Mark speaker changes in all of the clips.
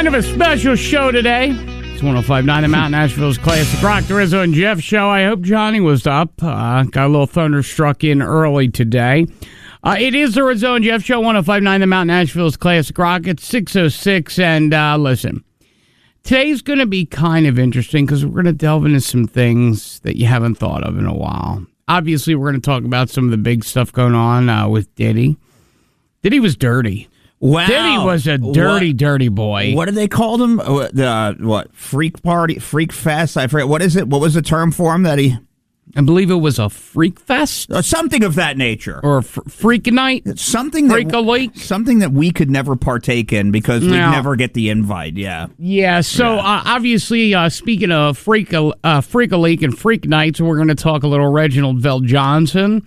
Speaker 1: Kind of a special show today. It's 105.9 The Mountain, Nashville's Classic Rock, the Rizzo and Jeff show. I hope Johnny was up. Got a little thunder struck in early today. It is the Rizzo and Jeff show, 105.9 The Mountain, Nashville's Classic Rock. It's 6:06, and listen, today's going to be kind of interesting because we're going to delve into some things that you haven't thought of in a while. Obviously, we're going to talk about some of the big stuff going on with Diddy. Diddy was dirty.
Speaker 2: Wow.
Speaker 1: Diddy was a dirty boy.
Speaker 2: What did they call him? Freak party, freak fest? I forget. What is it? What was the term for him that he...
Speaker 1: I believe it was a freak fest?
Speaker 2: Something of that nature.
Speaker 1: Or a freak night?
Speaker 2: Something that we could never partake in because we'd never get the invite, yeah.
Speaker 1: Yeah, so obviously, speaking of Freak-a-Leak and Freak Nights, we're going to talk a little Reginald VelJohnson.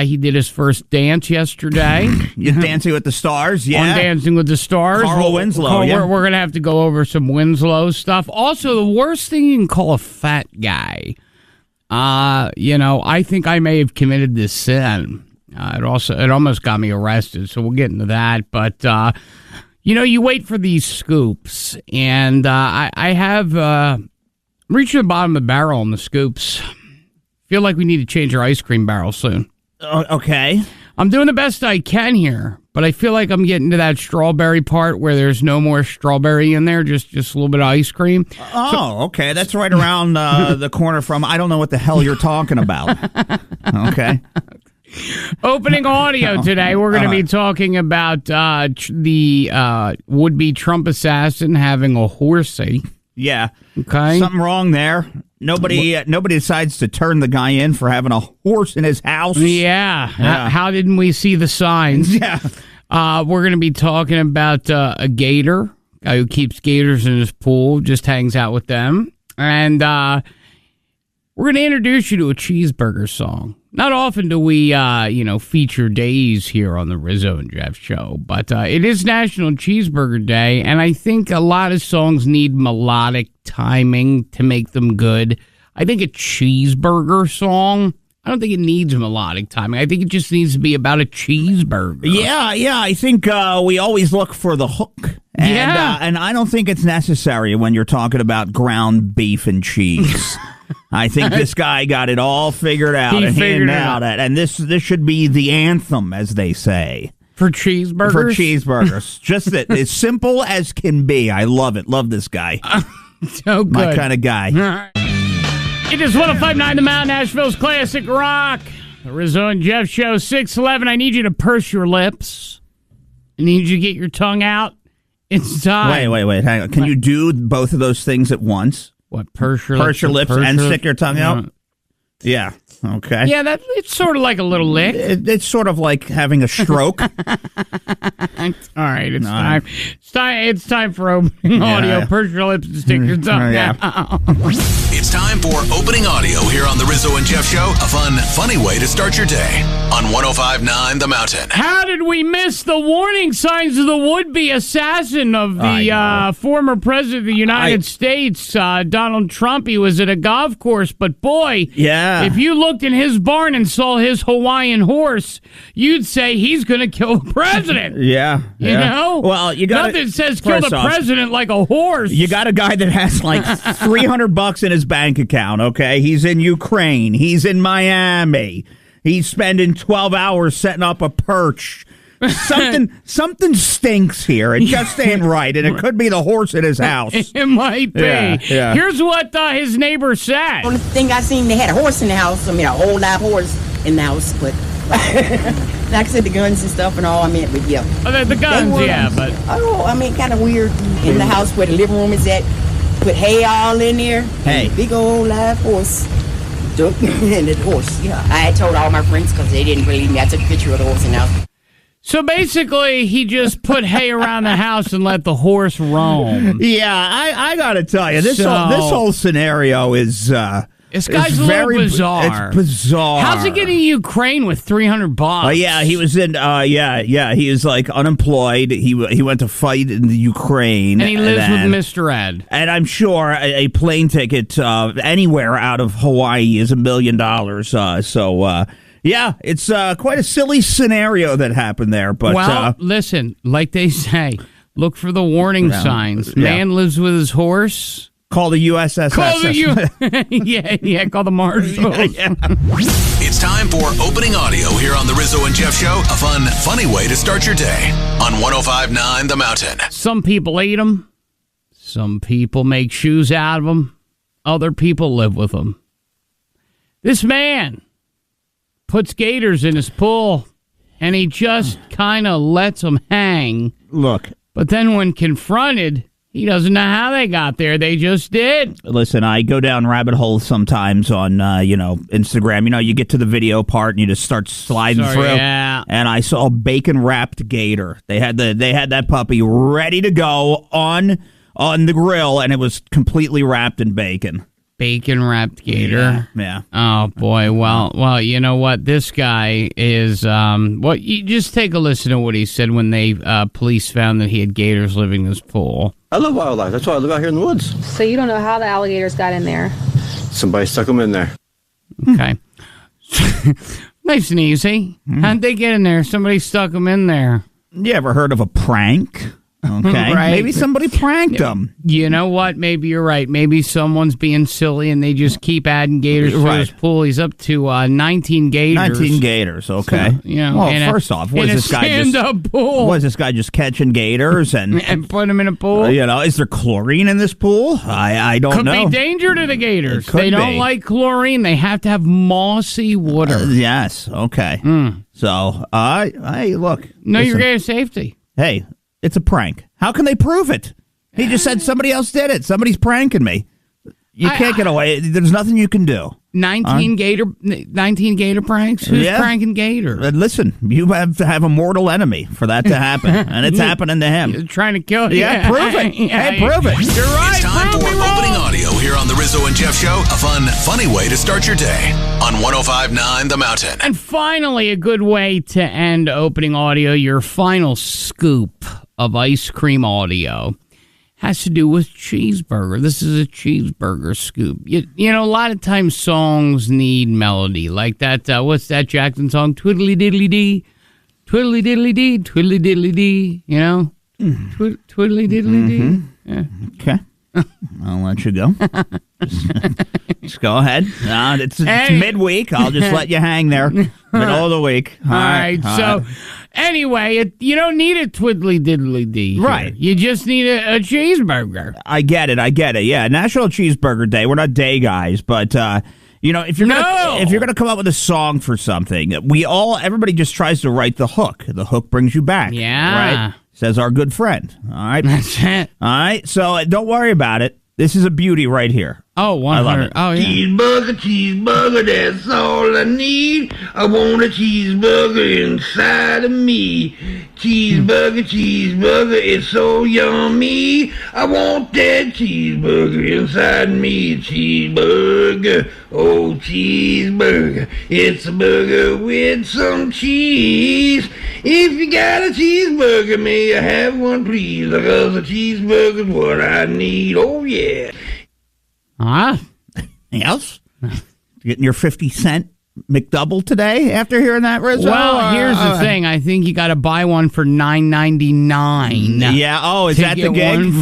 Speaker 1: He did his first dance yesterday.
Speaker 2: Dancing with the Stars, yeah.
Speaker 1: On Dancing with the Stars.
Speaker 2: Carl Winslow, yeah.
Speaker 1: We're going to have to go over some Winslow stuff. Also, the worst thing you can call a fat guy. I think I may have committed this sin. It almost got me arrested, so we'll get into that. But, you wait for these scoops, and I have reached the bottom of the barrel on the scoops. Feel like we need to change our ice cream barrel soon.
Speaker 2: Okay.
Speaker 1: I'm doing the best I can here, but I feel like I'm getting to that strawberry part where there's no more strawberry in there, just a little bit of ice cream.
Speaker 2: Okay. That's right around the corner from, I don't know what the hell you're talking about. Okay.
Speaker 1: Opening audio today, we're going to be talking about the would-be Trump assassin having a horsey.
Speaker 2: Yeah.
Speaker 1: Okay.
Speaker 2: Something wrong there. Nobody decides to turn the guy in for having a horse in his house.
Speaker 1: Yeah. How didn't we see the signs?
Speaker 2: Yeah.
Speaker 1: We're going to be talking about a gator, guy who keeps gators in his pool, just hangs out with them. And we're going to introduce you to a cheeseburger song. Not often do we, feature days here on the Rizzo and Jeff show, but it is National Cheeseburger Day, and I think a lot of songs need melodic timing to make them good. I think a cheeseburger song, I don't think it needs melodic timing. I think it just needs to be about a cheeseburger.
Speaker 2: Yeah. I think we always look for the hook. And I don't think it's necessary when you're talking about ground beef and cheese. I think this guy got it all figured out. And this should be the anthem, as they say.
Speaker 1: For cheeseburgers?
Speaker 2: For cheeseburgers. Just as simple as can be. I love it. Love this guy.
Speaker 1: So good.
Speaker 2: My kind of guy.
Speaker 1: It is 105.9 The Mountain, Nashville's Classic Rock. The Rizzo and Jeff show, 611. I need you to purse your lips. I need you to get your tongue out. It's time.
Speaker 2: Wait. Hang on. Can you do both of those things at once?
Speaker 1: What, purse your
Speaker 2: lips and stick your tongue out? Yeah. Okay.
Speaker 1: Yeah, it's sort of like a little lick.
Speaker 2: It's sort of like having a stroke.
Speaker 1: All right, it's time. It's time for opening audio. Purse your lips and stick your tongue out.
Speaker 3: It's time for opening audio here on the Rizzo and Jeff show. A fun, funny way to start your day on 105.9 The Mountain.
Speaker 1: How did we miss the warning signs of the would-be assassin of the former president of the United States, Donald Trump? He was at a golf course, but boy, if you looked in his barn and saw his Hawaiian horse, you'd say he's going to kill the president.
Speaker 2: Yeah.
Speaker 1: You know?
Speaker 2: Well, you got
Speaker 1: nothing says kill the president like a horse.
Speaker 2: You got a guy that has like $300 in his bank account, okay? He's in Ukraine. He's in Miami. He's spending 12 hours setting up a perch. Something stinks here. It just ain't right, and it could be the horse in his house.
Speaker 1: It might be.
Speaker 2: Yeah.
Speaker 1: Here's what his neighbor said.
Speaker 4: Only thing I seen, they had a horse in the house. I mean, a whole live horse in the house, but like I said, the guns and stuff and all. I mean, but yeah.
Speaker 1: The guns, but
Speaker 4: kind of weird in the house where the living room is at. Put hay all in there.
Speaker 2: Hey,
Speaker 4: big old live horse. And the horse, I had told all my friends because they didn't believe me. I took a picture of the horse in the house.
Speaker 1: So basically, he just put hay around the house and let the horse roam.
Speaker 2: Yeah, I got to tell you, this whole scenario is
Speaker 1: This guy's a little bizarre.
Speaker 2: It's bizarre.
Speaker 1: How's he getting to Ukraine with $300?
Speaker 2: Yeah, he was in. He was like unemployed. He went to fight in the Ukraine,
Speaker 1: and he lives with Mr. Ed.
Speaker 2: And I'm sure a plane ticket anywhere out of Hawaii is $1 million. Yeah, it's quite a silly scenario that happened there. But
Speaker 1: listen, like they say, Look for the warning
Speaker 2: Yeah.
Speaker 1: signs.
Speaker 2: Yeah.
Speaker 1: Man lives with his horse.
Speaker 2: Call the USS.
Speaker 1: Call the yeah, call the marshals.
Speaker 3: It's time for opening audio here on the Rizzo and Jeff Show. A fun, funny way to start your day on 105.9 The Mountain.
Speaker 1: Some people eat them. Some people make shoes out of them. Other people live with them. This man puts gators in his pool, and he just kind of lets them hang.
Speaker 2: Look.
Speaker 1: But then when confronted, he doesn't know how they got there. They just did.
Speaker 2: Listen, I go down rabbit holes sometimes on, Instagram. You get to the video part and you just start sliding through.
Speaker 1: Yeah.
Speaker 2: And I saw a bacon-wrapped gator. They had that puppy ready to go on the grill, and it was completely wrapped in bacon.
Speaker 1: Bacon wrapped gator.
Speaker 2: Yeah.
Speaker 1: Oh boy. Well, you know what? This guy is. You just take a listen to what he said when they police found that he had gators living in his pool.
Speaker 5: I love wildlife. That's why I live out here in the woods.
Speaker 6: So you don't know how the alligators got in there?
Speaker 5: Somebody stuck them in there.
Speaker 1: Okay. Nice and easy. How'd they get in there? Somebody stuck them in there.
Speaker 2: You ever heard of a prank? Okay.
Speaker 1: Right.
Speaker 2: Maybe somebody pranked him.
Speaker 1: You know what? Maybe you're right. Maybe someone's being silly and they just keep adding gators to his pool. He's up to 19 gators.
Speaker 2: 19 gators, okay.
Speaker 1: So,
Speaker 2: well, first off, was this guy just catching gators
Speaker 1: and put them in a pool?
Speaker 2: Is there chlorine in this pool? I don't know.
Speaker 1: Could be danger to the gators.
Speaker 2: They
Speaker 1: don't like chlorine. They have to have mossy water.
Speaker 2: Yes, okay. So, look.
Speaker 1: Know your gator safety.
Speaker 2: Hey, it's a prank. How can they prove it? He just said somebody else did it. Somebody's pranking me. You can't get away. There's nothing you can do. 19
Speaker 1: gator pranks? Who's pranking gator?
Speaker 2: Listen, you have to have a mortal enemy for that to happen, and it's happening to him.
Speaker 1: You're trying to kill you.
Speaker 2: Yeah, prove it. Hey, prove it.
Speaker 1: You're right.
Speaker 3: It's time for opening audio here on the Rizzo and Jeff Show. A fun, funny way to start your day on 105.9 The Mountain.
Speaker 1: And finally, a good way to end opening audio, your final scoop of ice cream audio has to do with cheeseburger. This is a cheeseburger scoop. You know, a lot of times songs need melody. Like that, what's that Jackson song? Twiddly diddly dee, twiddly diddly dee, twiddly diddly dee, you know? Twiddly diddly dee. Yeah.
Speaker 2: Okay. I'll let you go. Just go ahead. It's midweek. I'll just let you hang there. Middle of the week.
Speaker 1: All right. So, anyway, you don't need a twiddly diddly dee.
Speaker 2: Right.
Speaker 1: You just need a cheeseburger.
Speaker 2: I get it. Yeah, National Cheeseburger Day. We're not day guys, but if you're gonna come up with a song for something, everybody just tries to write the hook. The hook brings you back.
Speaker 1: Yeah.
Speaker 2: Right? Says our good friend. All right.
Speaker 1: That's it.
Speaker 2: All right. So don't worry about it. This is a beauty right here.
Speaker 1: Oh, 100.
Speaker 2: I love it.
Speaker 1: Oh, yeah.
Speaker 7: Cheeseburger, that's all I need. I want a cheeseburger inside of me. Cheeseburger, it's so yummy. I want that cheeseburger inside me. Cheeseburger, oh cheeseburger. It's a burger with some cheese. If you got a cheeseburger, may I have one, please? Because a cheeseburger's what I need. Oh, yeah.
Speaker 2: Anything else? Getting your 50-cent McDouble today after hearing that, Rizzo?
Speaker 1: Well, here's the thing. I think you got to buy one for $9.99.
Speaker 2: Yeah. Oh, is that the gig?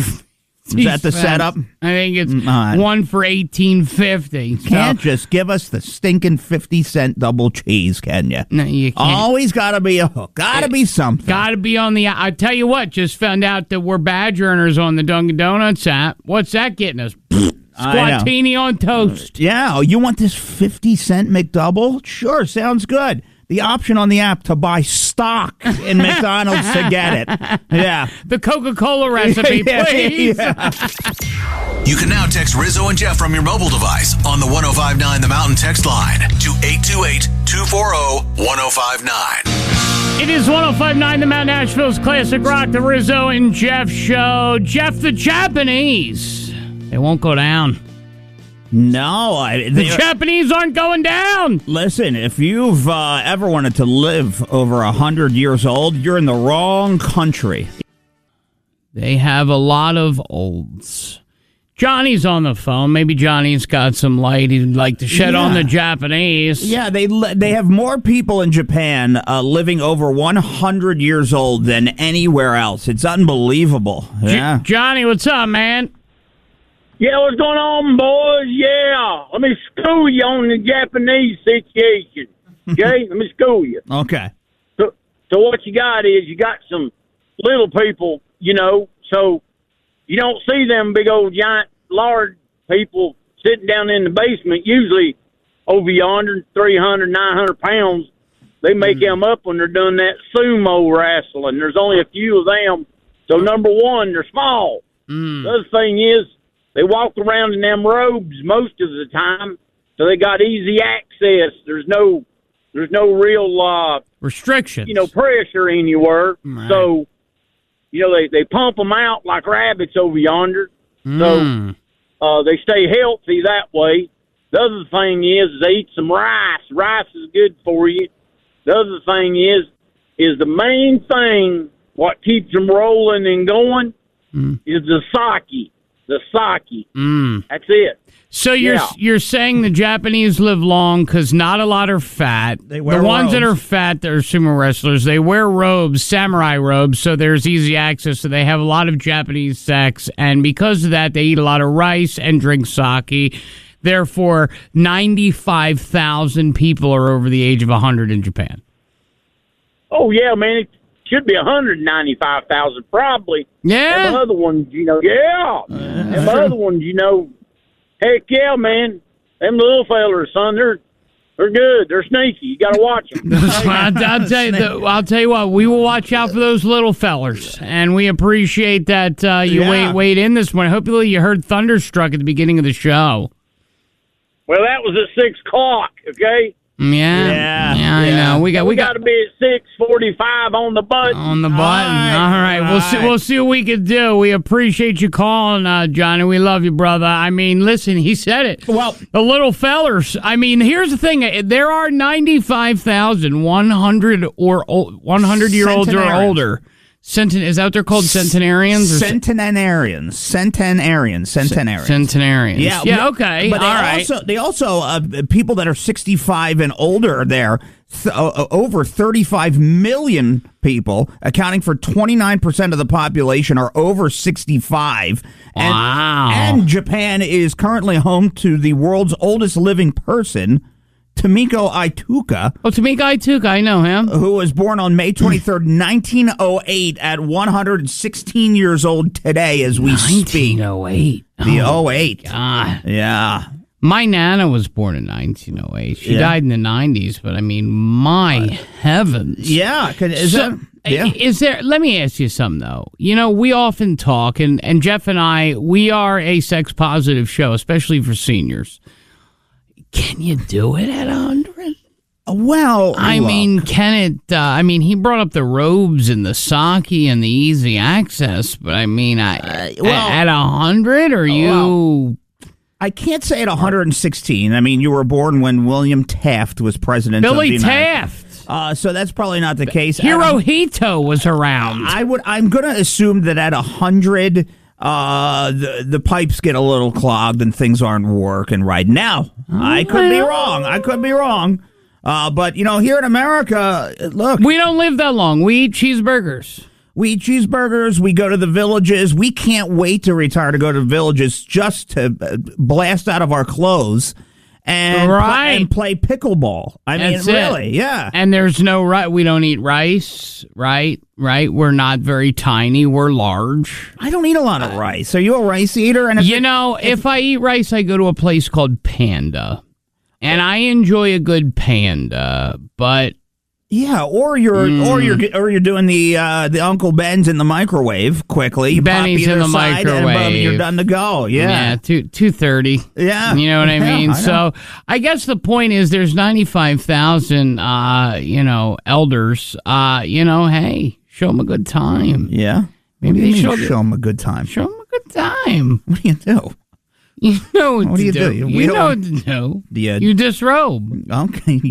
Speaker 2: Is that the setup?
Speaker 1: I think it's one for $18.50.
Speaker 2: Can't just give us the stinking 50-cent double cheese, can you?
Speaker 1: No, you can't.
Speaker 2: Always got to be a hook. Got to be something.
Speaker 1: Got to be on the... I tell you what, just found out that we're badge earners on the Dunkin' Donuts app. What's that getting us? Squatini on toast.
Speaker 2: Yeah. Oh, you want this 50-cent McDouble? Sure, sounds good. The option on the app to buy stock in McDonald's to get it. Yeah.
Speaker 1: The Coca-Cola recipe, please.
Speaker 2: Yeah.
Speaker 3: You can now text Rizzo and Jeff from your mobile device on the 105.9 The Mountain text line to 828-240-1059.
Speaker 1: It is 105.9 The Mountain, Nashville's classic rock, the Rizzo and Jeff Show. Jeff, the Japanese, they won't go down.
Speaker 2: No.
Speaker 1: The Japanese aren't going down.
Speaker 2: Listen, if you've ever wanted to live over 100 years old, you're in the wrong country.
Speaker 1: They have a lot of olds. Johnny's on the phone. Maybe Johnny's got some light he'd like to shed on the Japanese.
Speaker 2: Yeah, they have more people in Japan living over 100 years old than anywhere else. It's unbelievable. Yeah.
Speaker 1: Johnny, what's up, man?
Speaker 8: Yeah, what's going on, boys? Yeah, let me school you on the Japanese situation. Okay, let me school you.
Speaker 2: Okay.
Speaker 8: So what you got is you got some little people, so you don't see them big old giant large people sitting down in the basement, usually over yonder, 300, 900 pounds. They make them up when they're doing that sumo wrestling. There's only a few of them. So, number one, they're small. The other thing is they walk around in them robes most of the time, so they got easy access. There's no real
Speaker 1: restrictions,
Speaker 8: pressure anywhere.
Speaker 1: Right.
Speaker 8: So, they pump them out like rabbits over yonder. So they stay healthy that way. The other thing is they eat some rice. Rice is good for you. The other thing is the main thing, what keeps them rolling and going, is the sake. The sake. That's it.
Speaker 1: So you're saying the Japanese live long because not a lot are fat.
Speaker 2: They wear
Speaker 1: the ones
Speaker 2: robes.
Speaker 1: that are fat, they're sumo wrestlers. They wear robes, samurai robes, so there's easy access. So they have a lot of Japanese sex, and because of that, they eat a lot of rice and drink sake. Therefore, 95,000 people are over the age of 100 in Japan.
Speaker 8: Oh, yeah, man. It should be 195,000 probably.
Speaker 1: Yeah.
Speaker 8: Them other ones, Them other ones, heck yeah, man. Them little fellers, son, they're good. They're sneaky. You got to watch them.
Speaker 1: I'll tell you what. We will watch out for those little fellers, and we appreciate that you weighed in this morning. Hopefully, you heard Thunderstruck at the beginning of the show.
Speaker 8: Well, that was at 6 o'clock. Okay.
Speaker 1: Yeah, I know. We got
Speaker 8: to be at 6:45 on the button.
Speaker 1: On the button. All right. We'll see what we can do. We appreciate you calling, Johnny. We love you, brother. I mean, listen, he said it.
Speaker 2: Well,
Speaker 1: the little fellers. I mean, here's the thing. There are 95,000 100-year-olds or older. Is that what they're called? Centenarians? Centenarians. Yeah, okay.
Speaker 2: But they also people that are 65 and older there, over 35 million people, accounting for 29% of the population, are over 65.
Speaker 1: Wow.
Speaker 2: And Japan is currently home to the world's oldest living person, Tomiko Ituka.
Speaker 1: Oh, Tomiko Ituka, I know him.
Speaker 2: Who was born on May 23rd, 1908, at 116 years old today as we speak.
Speaker 1: 1908.
Speaker 2: The 08.
Speaker 1: God.
Speaker 2: Yeah.
Speaker 1: My Nana was born in 1908. She died in the 90s, but I mean, my heavens.
Speaker 2: Yeah.
Speaker 1: Let me ask you something, though. We often talk, and Jeff and I, we are a sex-positive show, especially for seniors. Can you do it at 100?
Speaker 2: Well,
Speaker 1: I mean, can it? He brought up the robes and the sake and the easy access, but I mean, at 100, are you?
Speaker 2: I can't say at 116. I mean, you were born when William Taft was president.
Speaker 1: Billy
Speaker 2: of the
Speaker 1: Taft.
Speaker 2: So that's probably not the case.
Speaker 1: Hirohito was around.
Speaker 2: I'm going to assume that at 100. The pipes get a little clogged and things aren't working right now. I could be wrong. But here in America, look,
Speaker 1: we don't live that long. We eat cheeseburgers.
Speaker 2: We go to the villages. We can't wait to retire to go to villages just to blast out of our clothes and play pickleball. I mean, really, yeah.
Speaker 1: And there's no rice. We don't eat rice, right? We're not very tiny. We're large.
Speaker 2: I don't eat a lot of rice. Are you a rice eater? And
Speaker 1: if I eat rice, I go to a place called Panda, and I enjoy a good panda. But
Speaker 2: yeah, or you're doing the Uncle Ben's in the microwave quickly.
Speaker 1: Benny's in the microwave.
Speaker 2: And you're done to go. Yeah,
Speaker 1: 2:30.
Speaker 2: Yeah,
Speaker 1: you know what I mean.
Speaker 2: I
Speaker 1: I guess the point is, there's 95,000, elders. Hey, show them a good time.
Speaker 2: Yeah,
Speaker 1: maybe they show
Speaker 2: them a good time.
Speaker 1: Show them a good time.
Speaker 2: What do you do?
Speaker 1: You know what
Speaker 2: do
Speaker 1: to
Speaker 2: you
Speaker 1: do.
Speaker 2: do?
Speaker 1: You know what to do. You disrobe.
Speaker 2: Okay.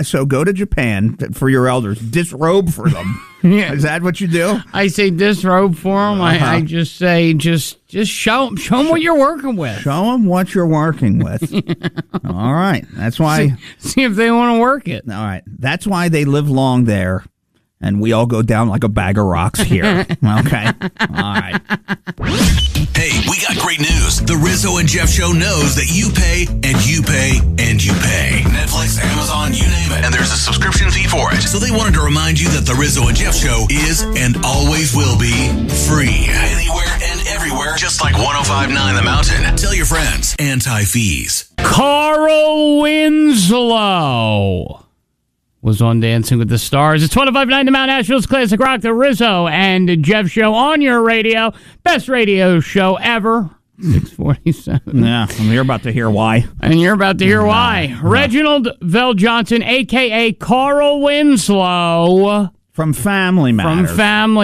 Speaker 2: So go to Japan for your elders. Disrobe for them.
Speaker 1: Yeah.
Speaker 2: Is that what you do?
Speaker 1: I say disrobe for them. I just say just show them what you're working with.
Speaker 2: Show them what you're working with. All right. That's why.
Speaker 1: See if they want to work it.
Speaker 2: All right. That's why they live long there. And we all go down like a bag of rocks here. Okay. All right.
Speaker 3: Hey, we got great news. The Rizzo and Jeff Show knows that you pay, and you pay, and you pay. Netflix, Amazon, you name it. And there's a subscription fee for it. So they wanted to remind you that the Rizzo and Jeff Show is and always will be free. Anywhere and everywhere, just like 105.9 The Mountain. Tell your friends. Anti-fees.
Speaker 1: Carl Winslow was on Dancing with the Stars. It's 105.9 The Mount Asheville's Classic Rock, the Rizzo and Jeff Show on your radio. Best radio show ever. 647.
Speaker 2: Yeah, and you're about to hear why.
Speaker 1: And you're about to hear why. Reginald Vell Johnson, a.k.a. Carl Winslow.
Speaker 2: From Family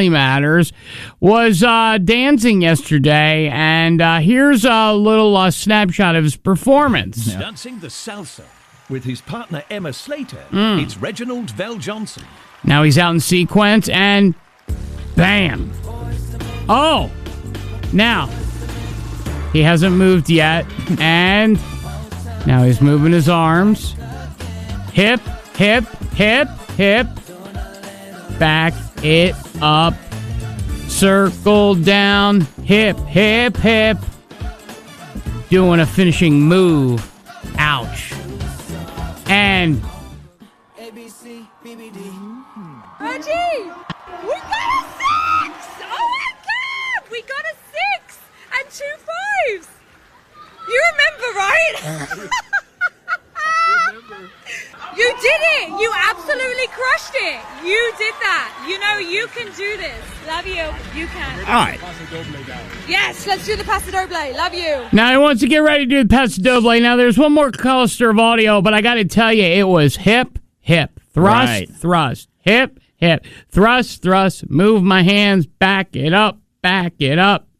Speaker 1: Matters. Was dancing yesterday, and here's a little snapshot of his performance.
Speaker 9: Yeah. Dancing the salsa with his partner Emma Slater. It's Reginald Vell Johnson.
Speaker 1: Now he's out in sequence, and bam. Oh, now he hasn't moved yet, and now he's moving his arms. Hip, hip, hip, hip. Back it up. Circle down. Hip, hip, hip. Doing a finishing move. Ouch. And
Speaker 10: ABC, BBD. Reggie, we got a 6! Oh my God, we got a 6 and 2 5s. You remember, right? You did it. You absolutely crushed it. You did that. You know you can do this. Love you. You can.
Speaker 2: All right.
Speaker 10: Yes, let's do the Paso Doble. Love you.
Speaker 1: now he wants to get ready to do the Paso Doble. Now there's one more cluster of audio, but I got to tell you, it was hip, hip, thrust, thrust, hip, hip, thrust, thrust, move my hands, back it up,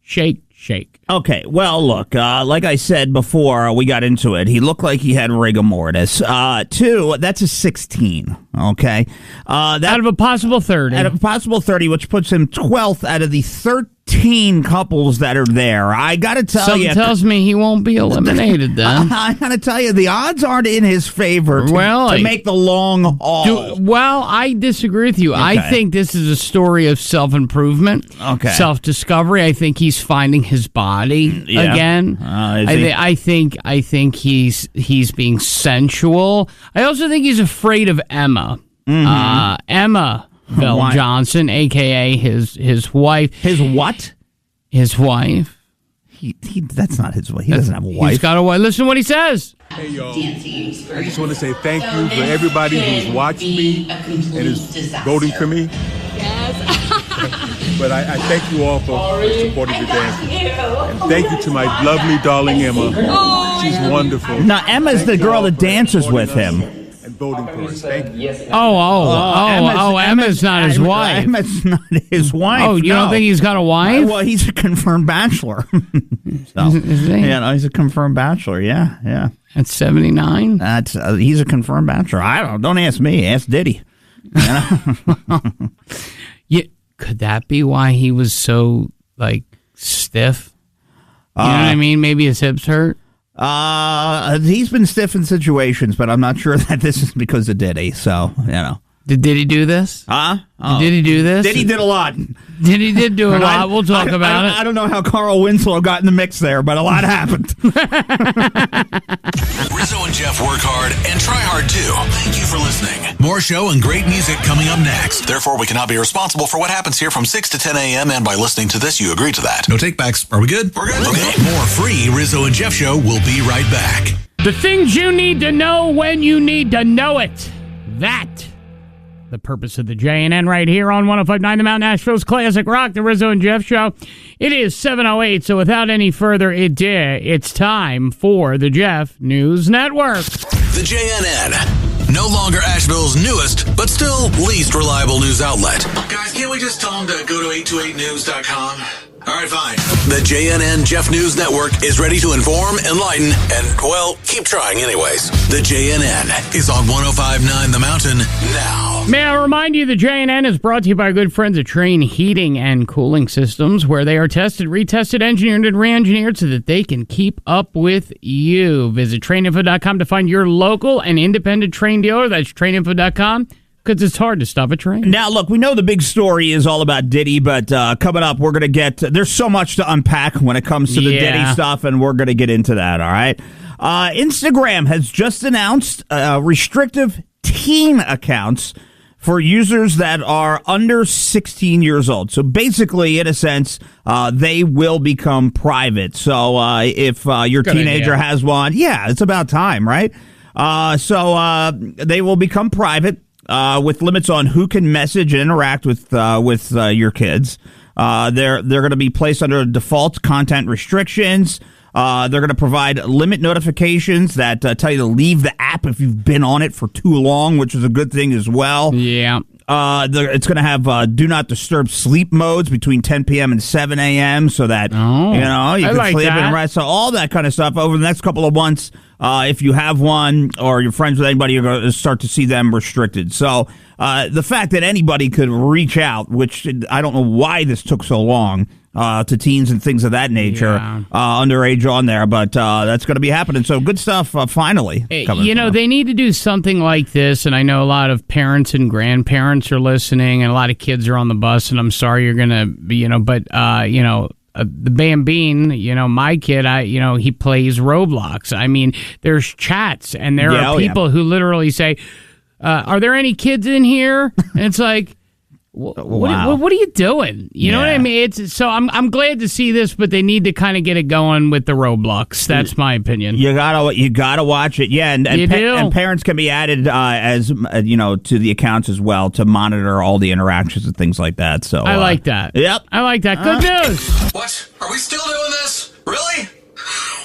Speaker 1: shake, shake.
Speaker 2: Okay, well, look, like I said before we got into it, he looked like he had rigor mortis. 2, that's a 16, okay?
Speaker 1: Out of a possible 30.
Speaker 2: Out of a possible 30, which puts him 12th out of the 13 couples that are there. I got to tell you.
Speaker 1: Something tells me he won't be eliminated then.
Speaker 2: I got to tell you, the odds aren't in his favor to make the long haul.
Speaker 1: Well, I disagree with you.
Speaker 2: Okay.
Speaker 1: I think this is a story of self-improvement, self-discovery. I think he's finding his body again. I think he's being sensual. I also think he's afraid of Emma. Emma Vell Johnson, a.k.a. his wife.
Speaker 2: His what?
Speaker 1: His wife.
Speaker 2: That's not his wife. He doesn't have a wife.
Speaker 1: He's got a wife. Listen to what he says.
Speaker 11: Hey, y'all. I just want to say thank you for everybody who's watched me and is voting for me. But I thank you all for supporting the dance. And thank you to my lovely, darling Emma. She's wonderful.
Speaker 2: Now, Emma's the girl that dances with him.
Speaker 11: And voting for us. Thank you.
Speaker 1: Emma's not his wife.
Speaker 2: Emma's not his wife.
Speaker 1: Oh, you don't think he's got a wife?
Speaker 2: Well, he's a confirmed bachelor. So,
Speaker 1: is he?
Speaker 2: Yeah, no, he's a confirmed bachelor. Yeah.
Speaker 1: At 79?
Speaker 2: He's a confirmed bachelor. I don't ask me. Ask Diddy.
Speaker 1: Could that be why he was so stiff? You know what I mean? Maybe his hips hurt.
Speaker 2: He's been stiff in situations, but I'm not sure that this is because of Diddy. So
Speaker 1: Did Diddy do this? Did he do this?
Speaker 2: Diddy did a lot.
Speaker 1: Diddy did do a lot. We'll talk about it.
Speaker 2: I don't know how Carl Winslow got in the mix there, but a lot happened.
Speaker 3: Rizzo and Jeff work hard and try hard too. Thank you for listening. More show and great music coming up next. Therefore, we cannot be responsible for what happens here from 6 to 10 a.m. And by listening to this, you agree to that. No takebacks. Are we good? We're good. Okay. More free Rizzo and Jeff show will be right back.
Speaker 1: The things you need to know when you need to know it. That. The purpose of the JNN right here on 105.9 The Mountain, Asheville's Classic Rock, the Rizzo and Jeff Show. It is 7:08, so without any further ado, it's time for the Jeff News Network.
Speaker 3: The JNN. No longer Asheville's newest, but still least reliable news outlet. Guys, can't we just tell them to go to 828news.com? All right, fine. The JNN Jeff News Network is ready to inform, enlighten, and, well, keep trying anyways. The JNN is on 105.9 The Mountain now.
Speaker 1: May I remind you, the JNN is brought to you by our good friends at Train Heating and Cooling Systems, where they are tested, retested, engineered, and re-engineered so that they can keep up with you. Visit traininfo.com to find your local and independent Train dealer. That's traininfo.com. Because it's hard to stop a train.
Speaker 2: Now, look, we know the big story is all about Diddy, but coming up, we're going to get... There's so much to unpack when it comes to the Diddy stuff, and we're going to get into that, all right? Instagram has just announced restrictive teen accounts for users that are under 16 years old. So basically, in a sense, they will become private. So if your teenager has one, it's about time, right? So they will become private. With limits on who can message and interact with your kids. They're going to be placed under default content restrictions. They're going to provide limit notifications that tell you to leave the app if you've been on it for too long, which is a good thing as well.
Speaker 1: Yeah.
Speaker 2: It's going to have do not disturb sleep modes between 10 p.m. and 7 a.m. so that you can sleep and rest. So all that kind of stuff over the next couple of months. If you have one or you're friends with anybody, you're going to start to see them restricted. So the fact that anybody could reach out, which I don't know why this took so long, to teens and things of that nature, underage on there, but that's going to be happening. So good stuff finally.
Speaker 1: They need to do something like this, and I know a lot of parents and grandparents are listening, and a lot of kids are on the bus, and I'm sorry you're going to be, the Bambine, my kid, he plays Roblox. I mean, there's chats, and there are people who literally say, are there any kids in here? And it's like, what are you doing? You know what I mean? So I'm glad to see this, but they need to kind of get it going with the Roblox. That's my opinion.
Speaker 2: You gotta watch it. Yeah, and parents can be added as to the accounts as well to monitor all the interactions and things like that. So
Speaker 1: I like that.
Speaker 2: Yep,
Speaker 1: I like that. Good news.
Speaker 3: What? Are we still doing this? Really?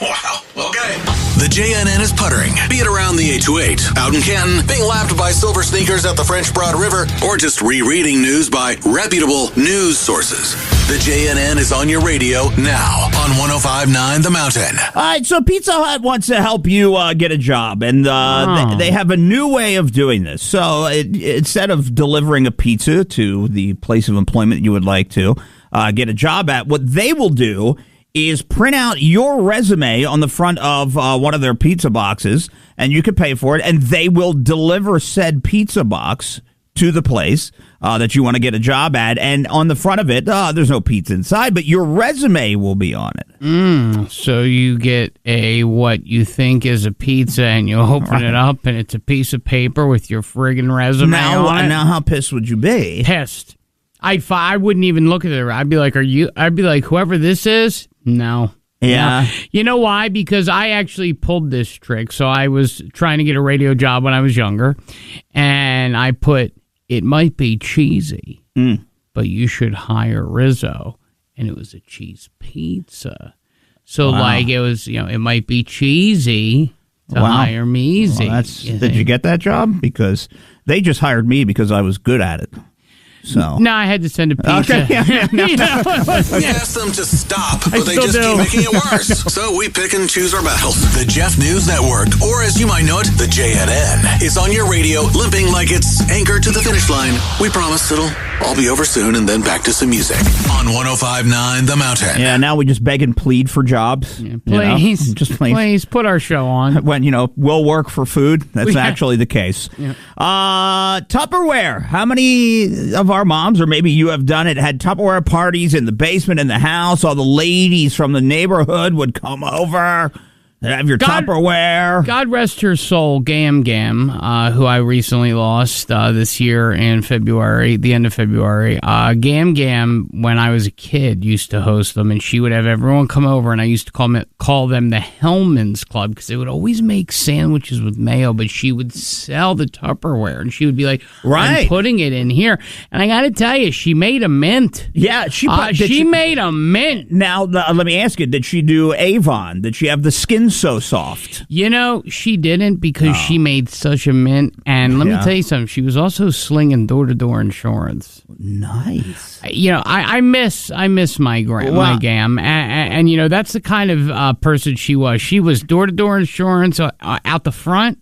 Speaker 3: Wow. Okay. The JNN is puttering, be it around the 828, out in Canton, being lapped by silver sneakers at the French Broad River, or just rereading news by reputable news sources. The JNN is on your radio now on 105.9 The Mountain.
Speaker 2: All right, so Pizza Hut wants to help you get a job, and they have a new way of doing this. So instead of delivering a pizza to the place of employment you would like to get a job at, what they will do is print out your resume on the front of one of their pizza boxes, and you can pay for it, and they will deliver said pizza box to the place that you want to get a job at, and on the front of it, there's no pizza inside, but your resume will be on it.
Speaker 1: So you get what you think is a pizza, and you open it up, and it's a piece of paper with your friggin' resume on it.
Speaker 2: Now, how pissed would you be?
Speaker 1: Pissed. I wouldn't even look at it. I'd be like, whoever this is, no.
Speaker 2: Yeah.
Speaker 1: No. You know why? Because I actually pulled this trick. So I was trying to get a radio job when I was younger, and I put, it might be cheesy, but you should hire Rizzo. And it was a cheese pizza. So it was, it might be cheesy to hire me easy.
Speaker 2: Well, did you get that job? Because they just hired me because I was good at it. So.
Speaker 1: No, I had to send a pizza.
Speaker 3: Okay, We asked them to stop, but they just keep making it worse. So we pick and choose our battles. The Jeff News Network, or as you might know it, the JNN, is on your radio, limping like it's anchored to the finish line. We promise it'll all be over soon, and then back to some music on 105.9 The Mountain.
Speaker 2: Yeah, now we just beg and plead for jobs.
Speaker 1: Yeah, please, please put our show on.
Speaker 2: When, we'll work for food. That's actually the case. Yeah. Tupperware. How many of our moms, or maybe you have done it, had Tupperware parties in the basement, in the house? All the ladies from the neighborhood would come over. Have your Tupperware.
Speaker 1: God rest her soul, Gam, who I recently lost this year in February, the end of February. Gam, when I was a kid, used to host them, and she would have everyone come over, and I used to call them the Hellman's Club, because they would always make sandwiches with mayo, but she would sell the Tupperware, and she would be like, I'm putting it in here. And I got to tell you, she made a mint.
Speaker 2: Yeah, she
Speaker 1: made a mint.
Speaker 2: Now, let me ask you, did she do Avon? Did she have the skin skin so soft?
Speaker 1: You know, she didn't because she made such a mint. And let me tell you something. She was also slinging door-to-door insurance.
Speaker 2: Nice.
Speaker 1: You know, I miss my my gam. And, you know, that's the kind of person she was. She was door-to-door insurance out the front.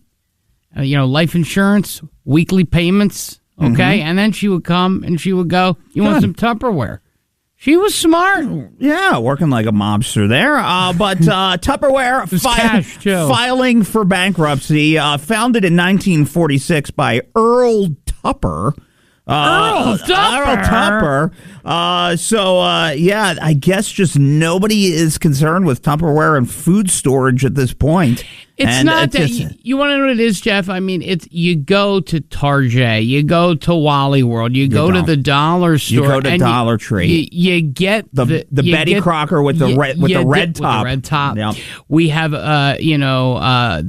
Speaker 1: You know, life insurance, weekly payments. Okay. And then she would come and she would go, you want some Tupperware? She was smart.
Speaker 2: Yeah, working like a mobster there. But Tupperware filing for bankruptcy, founded in 1946 by Earl Tupper.
Speaker 1: Earl Tupper.
Speaker 2: I guess just nobody is concerned with Tupperware and food storage at this point.
Speaker 1: It's not that you want to know what it is, Jeff. I mean, it's you go to Target, you go to Wally World, you go to the dollar store,
Speaker 2: you go to Dollar Tree.
Speaker 1: You get
Speaker 2: the Betty Crocker with the red top.
Speaker 1: The red top.
Speaker 2: Yep.
Speaker 1: We have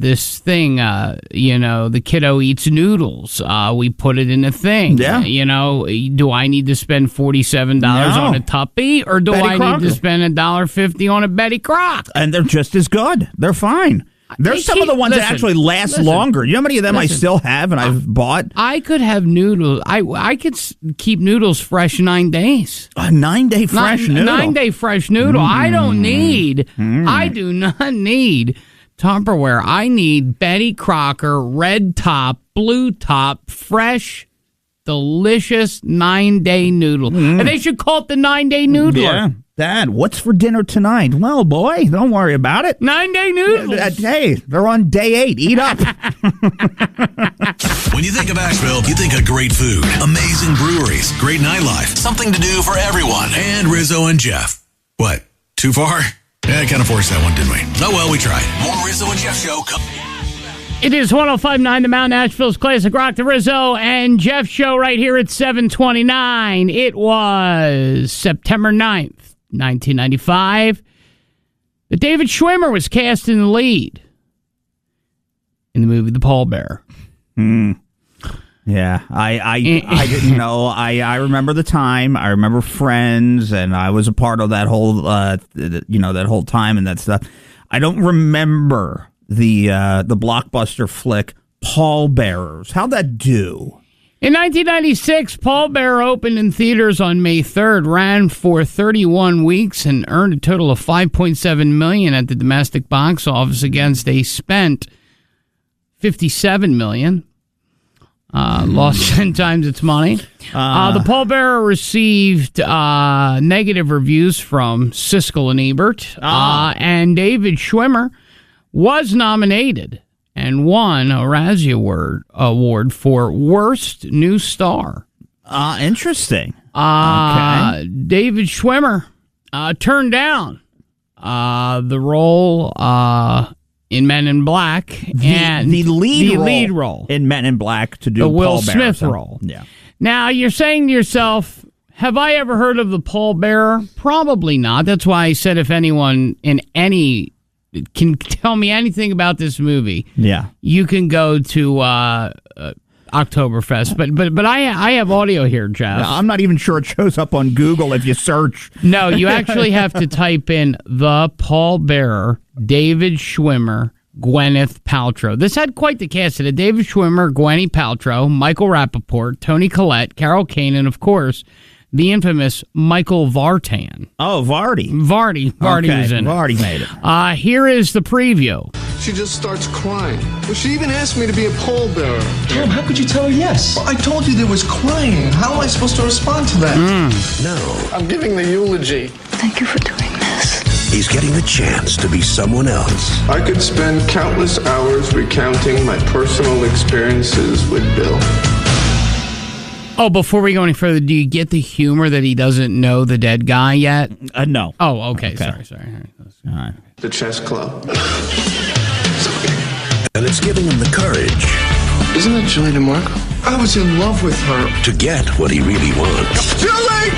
Speaker 1: this thing. The kiddo eats noodles. We put it in a thing.
Speaker 2: Yeah.
Speaker 1: Do I need to spend $47 on a Tuppy, or do I need to spend $1.50 on a Betty Crock?
Speaker 2: And they're just as good. They're fine. There's some of the ones that actually last longer. You know how many of them I still have and I've bought?
Speaker 1: I could have noodles. I could keep noodles fresh 9 days.
Speaker 2: A 9-day fresh noodle?
Speaker 1: 9-day fresh noodle. I don't need, I do not need Tupperware. I need Betty Crocker, red top, blue top, fresh, delicious 9-day noodle. And they should call it the 9-day noodler.
Speaker 2: Yeah. Dad, what's for dinner tonight? Well, boy, don't worry about it.
Speaker 1: 9-day noodles.
Speaker 2: Hey, they're on day 8. Eat up.
Speaker 3: When you think of Asheville, you think of great food, amazing breweries, great nightlife, something to do for everyone, and Rizzo and Jeff. What? Too far? Yeah, kind of forced that one, didn't we? Oh, well, we tried. More Rizzo and Jeff show.
Speaker 1: It is 105.9 The Mountain, Asheville's Classic Rock, the Rizzo and Jeff show right here at 7:29. It was September 9th. 1995, that David Schwimmer was cast in the lead in the movie The Pallbearer.
Speaker 2: Yeah, I didn't know. I remember the time. I remember Friends, and I was a part of that whole that whole time and that stuff. I don't remember the blockbuster flick Pallbearers. How'd that do?
Speaker 1: In 1996, Pallbearer opened in theaters on May 3rd, ran for 31 weeks, and earned a total of $5.7 million at the domestic box office against a spent $57 million. Lost 10 times its money. The Pallbearer received negative reviews from Siskel and Ebert, and David Schwimmer was nominated and won a Razzie Award for Worst New Star.
Speaker 2: Interesting.
Speaker 1: Okay. David Schwimmer turned down the role in Men in Black,
Speaker 2: the lead role
Speaker 1: in Men in Black to do the Will Smith role.
Speaker 2: Yeah.
Speaker 1: Now you're saying to yourself, have I ever heard of the Pallbearer? Probably not. That's why I said if anyone can tell me anything about this movie, you can go to Oktoberfest. But I have audio here, Jeff.
Speaker 2: No, I'm not even sure it shows up on Google if you search.
Speaker 1: No, you actually have to type in The Pallbearer, David Schwimmer, Gwyneth Paltrow. This had quite the cast. It had David Schwimmer, Gwyneth Paltrow, Michael Rappaport, Toni Collette, Carol Kane, and of course, the infamous Michael Vartan.
Speaker 2: Oh, Vardy.
Speaker 1: Vardy was in it.
Speaker 2: Vardy made it.
Speaker 1: Here is the preview.
Speaker 12: She just starts crying. Well, she even asked me to be a pallbearer.
Speaker 13: Tom, how could you tell her yes?
Speaker 12: Well, I told you there was crying. How am I supposed to respond to that?
Speaker 13: No.
Speaker 12: I'm giving the eulogy.
Speaker 13: Thank you for doing this.
Speaker 14: He's getting the chance to be someone else.
Speaker 12: I could spend countless hours recounting my personal experiences with Bill.
Speaker 1: Oh, before we go any further, do you get the humor that he doesn't know the dead guy yet?
Speaker 2: No.
Speaker 1: Oh, okay. Sorry.
Speaker 2: All right.
Speaker 12: The chess club.
Speaker 14: And it's giving him the courage.
Speaker 12: Isn't that Julie DeMarco? I was in love with her.
Speaker 14: To get what he really wants.
Speaker 12: Julie!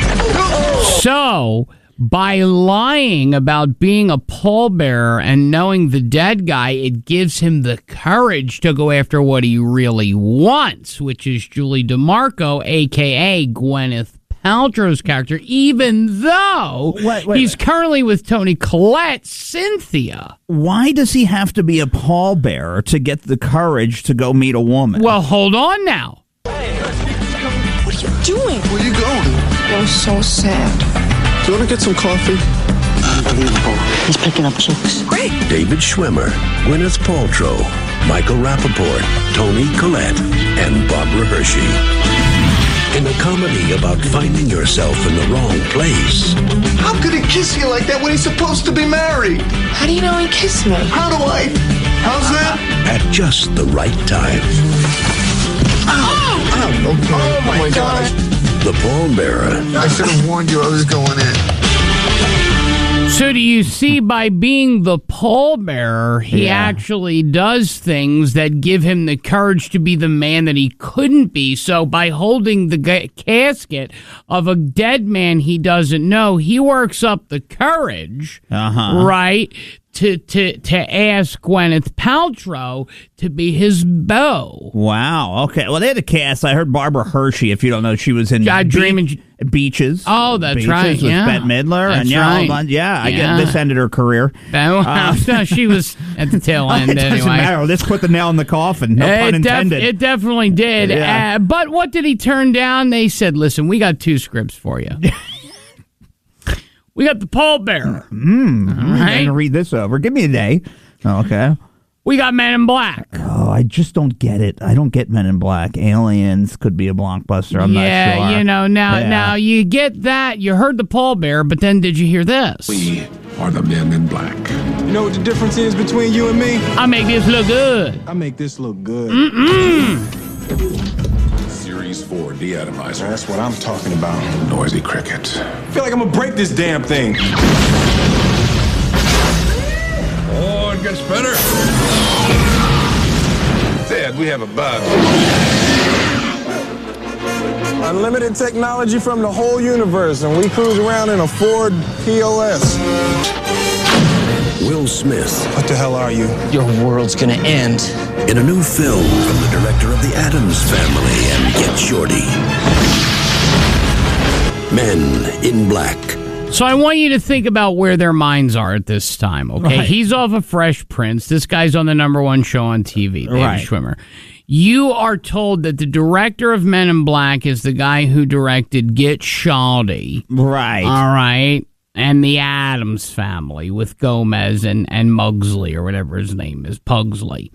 Speaker 1: So, by lying about being a pallbearer and knowing the dead guy, it gives him the courage to go after what he really wants, which is Julie DeMarco, a.k.a. Gwyneth Paltrow's character, even though he's currently with Toni Collette, Cynthia.
Speaker 2: Why does he have to be a pallbearer to get the courage to go meet a woman?
Speaker 1: Well, hold on now.
Speaker 13: What are you doing?
Speaker 12: Where you going?
Speaker 13: I'm so sad.
Speaker 12: Do you want to get some coffee?
Speaker 13: Unbelievable. He's picking up chicks. Great.
Speaker 14: David Schwimmer, Gwyneth Paltrow, Michael Rappaport, Toni Collette, and Barbara Hershey. In a comedy about finding yourself in the wrong place.
Speaker 12: How could he kiss you like that when he's supposed to be married?
Speaker 13: How do you know he kissed me?
Speaker 12: How do I? How's that?
Speaker 14: At just the right time.
Speaker 12: Oh my gosh.
Speaker 14: The pallbearer.
Speaker 12: I should have warned you I was going in.
Speaker 1: So do you see, by being the pallbearer, he actually does things that give him the courage to be the man that he couldn't be. So by holding the casket of a dead man he doesn't know, he works up the courage, right, to ask Gwyneth Paltrow to be his beau.
Speaker 2: Wow. Okay. Well, they had a cast. I heard Barbara Hershey, if you don't know, she was in Beaches.
Speaker 1: Oh, that's
Speaker 2: Beaches
Speaker 1: right.
Speaker 2: With
Speaker 1: Yeah.
Speaker 2: Bette Midler.
Speaker 1: That's
Speaker 2: and
Speaker 1: right.
Speaker 2: I get this ended her career.
Speaker 1: No, she was at the tail end
Speaker 2: it doesn't
Speaker 1: anyway.
Speaker 2: matter. Let's put the nail in the coffin. No pun intended.
Speaker 1: It definitely did.
Speaker 2: Yeah.
Speaker 1: But what did he turn down? They said, listen, we got 2 scripts for you. We got the pallbearer.
Speaker 2: I'm going to read this over. Give me a day. Okay.
Speaker 1: We got Men in Black.
Speaker 2: Oh, I just don't get it. I don't get Men in Black. Aliens could be a blockbuster. I'm not sure.
Speaker 1: Yeah, now you get that. You heard the pallbearer, but then did you hear this?
Speaker 15: We are the Men in Black.
Speaker 16: You know what the difference is between you and me?
Speaker 1: I make this look good.
Speaker 16: I make this look good.
Speaker 15: Series 4 deatomizer.
Speaker 16: That's what I'm talking about.
Speaker 15: Noisy cricket.
Speaker 16: I feel like I'm gonna break this damn thing.
Speaker 15: Oh, it gets better. Dad, we have a bug.
Speaker 16: Unlimited technology from the whole universe, and we cruise around in a Ford POS.
Speaker 14: Will Smith.
Speaker 16: What the hell are you?
Speaker 17: Your world's gonna end.
Speaker 14: In a new film from the director of The Addams Family and Get Shorty. Men in Black.
Speaker 1: So I want you to think about where their minds are at this time, okay?
Speaker 2: Right.
Speaker 1: He's off of Fresh Prince. This guy's on the #1 show on TV, David
Speaker 2: Right.
Speaker 1: Schwimmer. You are told that the director of Men in Black is the guy who directed Get Shawty.
Speaker 2: Right.
Speaker 1: All right. And The Addams Family with Gomez and Mugsley, or whatever his name is, Pugsley.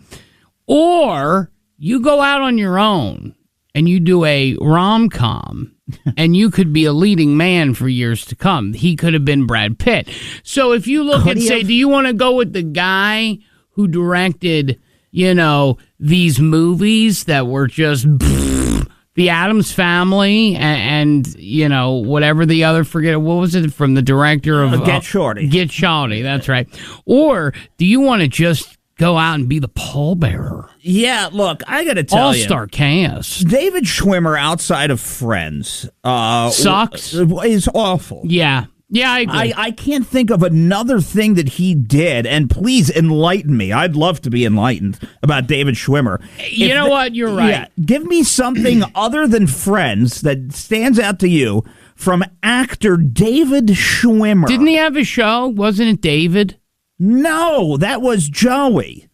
Speaker 1: Or you go out on your own and you do a rom-com and you could be a leading man for years to come. He could have been Brad Pitt. So if you look and say, do you want to go with the guy who directed, these movies that were just The Addams Family and whatever the other, forget, what was it, from the director of
Speaker 2: Get Shorty.
Speaker 1: Get Shawty, that's right. Or do you want to just go out and be the pallbearer?
Speaker 2: Yeah, look, I got to tell you.
Speaker 1: All-star cast.
Speaker 2: David Schwimmer, outside of Friends,
Speaker 1: sucks.
Speaker 2: Is awful.
Speaker 1: Yeah. Yeah, I agree.
Speaker 2: I can't think of another thing that he did, and please enlighten me. I'd love to be enlightened about David Schwimmer.
Speaker 1: You know what? You're right.
Speaker 2: Yeah, give me something other than Friends that stands out to you from actor David Schwimmer.
Speaker 1: Didn't he have a show? Wasn't it David?
Speaker 2: No, that was Joey.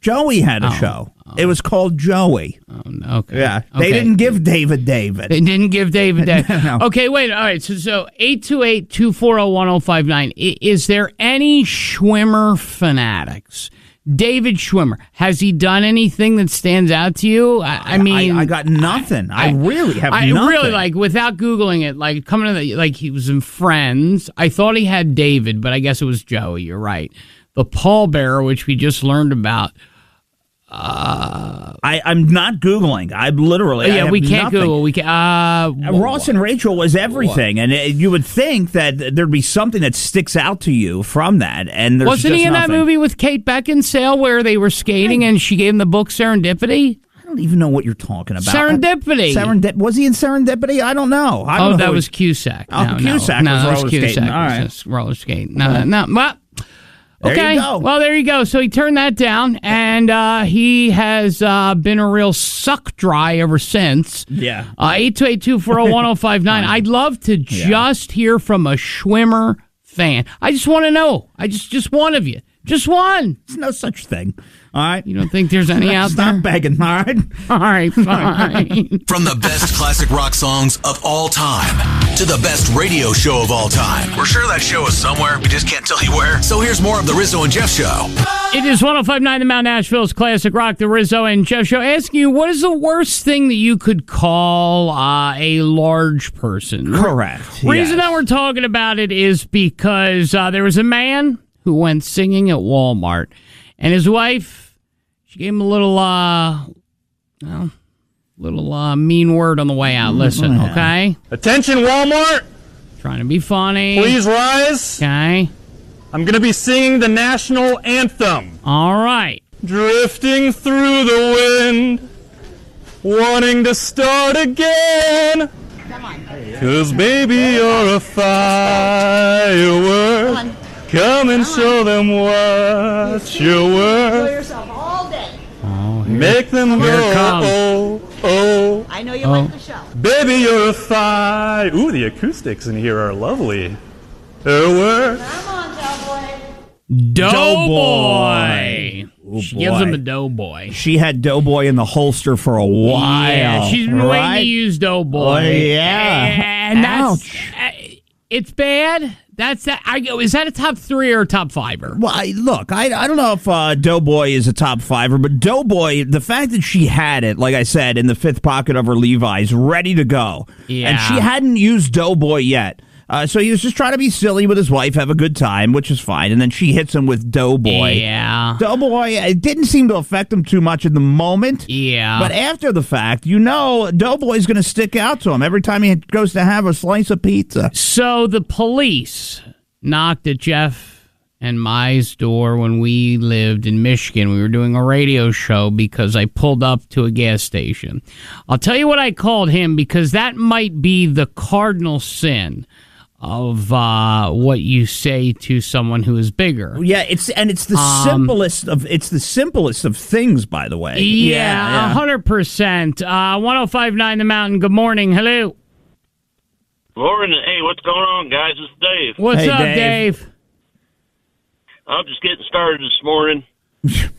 Speaker 2: Joey had a show. It was called Joey.
Speaker 1: Oh, okay.
Speaker 2: Yeah. They didn't give David.
Speaker 1: They didn't give David.
Speaker 2: No.
Speaker 1: Okay, wait. All right. So 828-240-1059. Is there any Schwimmer fanatics? David Schwimmer, has he done anything that stands out to you? I mean,
Speaker 2: I got nothing. I really have nothing.
Speaker 1: I really, without Googling it, coming to he was in Friends. I thought he had David, but I guess it was Joey. You're right. The pallbearer, which we just learned about.
Speaker 2: I'm not Googling. I'm literally.
Speaker 1: Yeah, we can't
Speaker 2: nothing.
Speaker 1: Google. We can.
Speaker 2: Ross and Rachel was everything, and you would think that there'd be something that sticks out to you from that. And there's
Speaker 1: wasn't he in that movie with Kate Beckinsale where they were skating and she gave him the book Serendipity?
Speaker 2: I don't even know what you're talking about.
Speaker 1: Serendipity.
Speaker 2: Was he in Serendipity? I don't know.
Speaker 1: That was Cusack.
Speaker 2: Cusack was roller skating. All right.
Speaker 1: Roller skating. No. Well, Okay.
Speaker 2: you go.
Speaker 1: Well, there you go. So he turned that down, and he has been a real suck dry ever since.
Speaker 2: Yeah.
Speaker 1: 828-240-1059. I'd love to just hear from a Schwimmer fan. I just want to know. Just one of you. Just one.
Speaker 2: There's no such thing. All right.
Speaker 1: You don't think there's any out there?
Speaker 2: Stop begging. All right.
Speaker 1: All right, fine.
Speaker 3: From the best classic rock songs of all time to the best radio show of all time. We're sure that show is somewhere. We just can't tell you where. So here's more of the Rizzo and Jeff Show.
Speaker 1: It is 105.9 The Mount Nashville's Classic Rock, the Rizzo and Jeff Show. Asking you, what is the worst thing that you could call a large person?
Speaker 2: Correct.
Speaker 1: Reason that we're talking about it is because there was a man who went singing at Walmart, and his wife, she gave him a little mean word on the way out. Listen, okay?
Speaker 18: Attention, Walmart!
Speaker 1: Trying to be funny.
Speaker 18: Please rise.
Speaker 1: Okay.
Speaker 18: I'm going to be singing the national anthem.
Speaker 1: All right.
Speaker 18: Drifting through the wind, wanting to start again.
Speaker 10: Come on.
Speaker 18: 'Cause baby, you're a firework. Come and show them what you're worth.
Speaker 10: yourself all day.
Speaker 18: Make them
Speaker 1: Here it
Speaker 18: go,
Speaker 1: comes.
Speaker 18: oh.
Speaker 10: I know you like the show.
Speaker 18: Baby, you're a fire. Ooh, the acoustics in here are lovely. Firework.
Speaker 10: Come on, cowboy.
Speaker 1: Doughboy.
Speaker 2: Oh,
Speaker 1: She
Speaker 2: boy.
Speaker 1: gives him a doughboy.
Speaker 2: She had Doughboy in the holster for a while.
Speaker 1: Yeah, she's been waiting
Speaker 2: right?
Speaker 1: to use doughboy.
Speaker 2: Oh, yeah.
Speaker 1: And that's
Speaker 2: Ouch.
Speaker 1: it's bad. That's that. Is that a top 3 or a top 5er?
Speaker 2: Well, look, I don't know if Doughboy is a top 5er, but Doughboy, the fact that she had it, like I said, in the fifth pocket of her Levi's, ready to go.
Speaker 1: Yeah.
Speaker 2: And she hadn't used Doughboy yet. So he was just trying to be silly with his wife, have a good time, which is fine. And then she hits him with Doughboy.
Speaker 1: Yeah.
Speaker 2: Doughboy, it didn't seem to affect him too much in the moment.
Speaker 1: Yeah.
Speaker 2: But after the fact, Doughboy's going to stick out to him every time he goes to have a slice of pizza.
Speaker 1: So the police knocked at Jeff and Mai's door when we lived in Michigan. We were doing a radio show because I pulled up to a gas station. I'll tell you what I called him, because that might be the cardinal sin of what you say to someone who is bigger.
Speaker 2: Yeah, it's the simplest of things, by the way.
Speaker 1: Yeah, 100%. 105.9 The Mountain. Good morning. Hello.
Speaker 19: Morning. Hey, what's going on, guys? It's Dave.
Speaker 1: What's up, Dave?
Speaker 19: I'm just getting started this morning.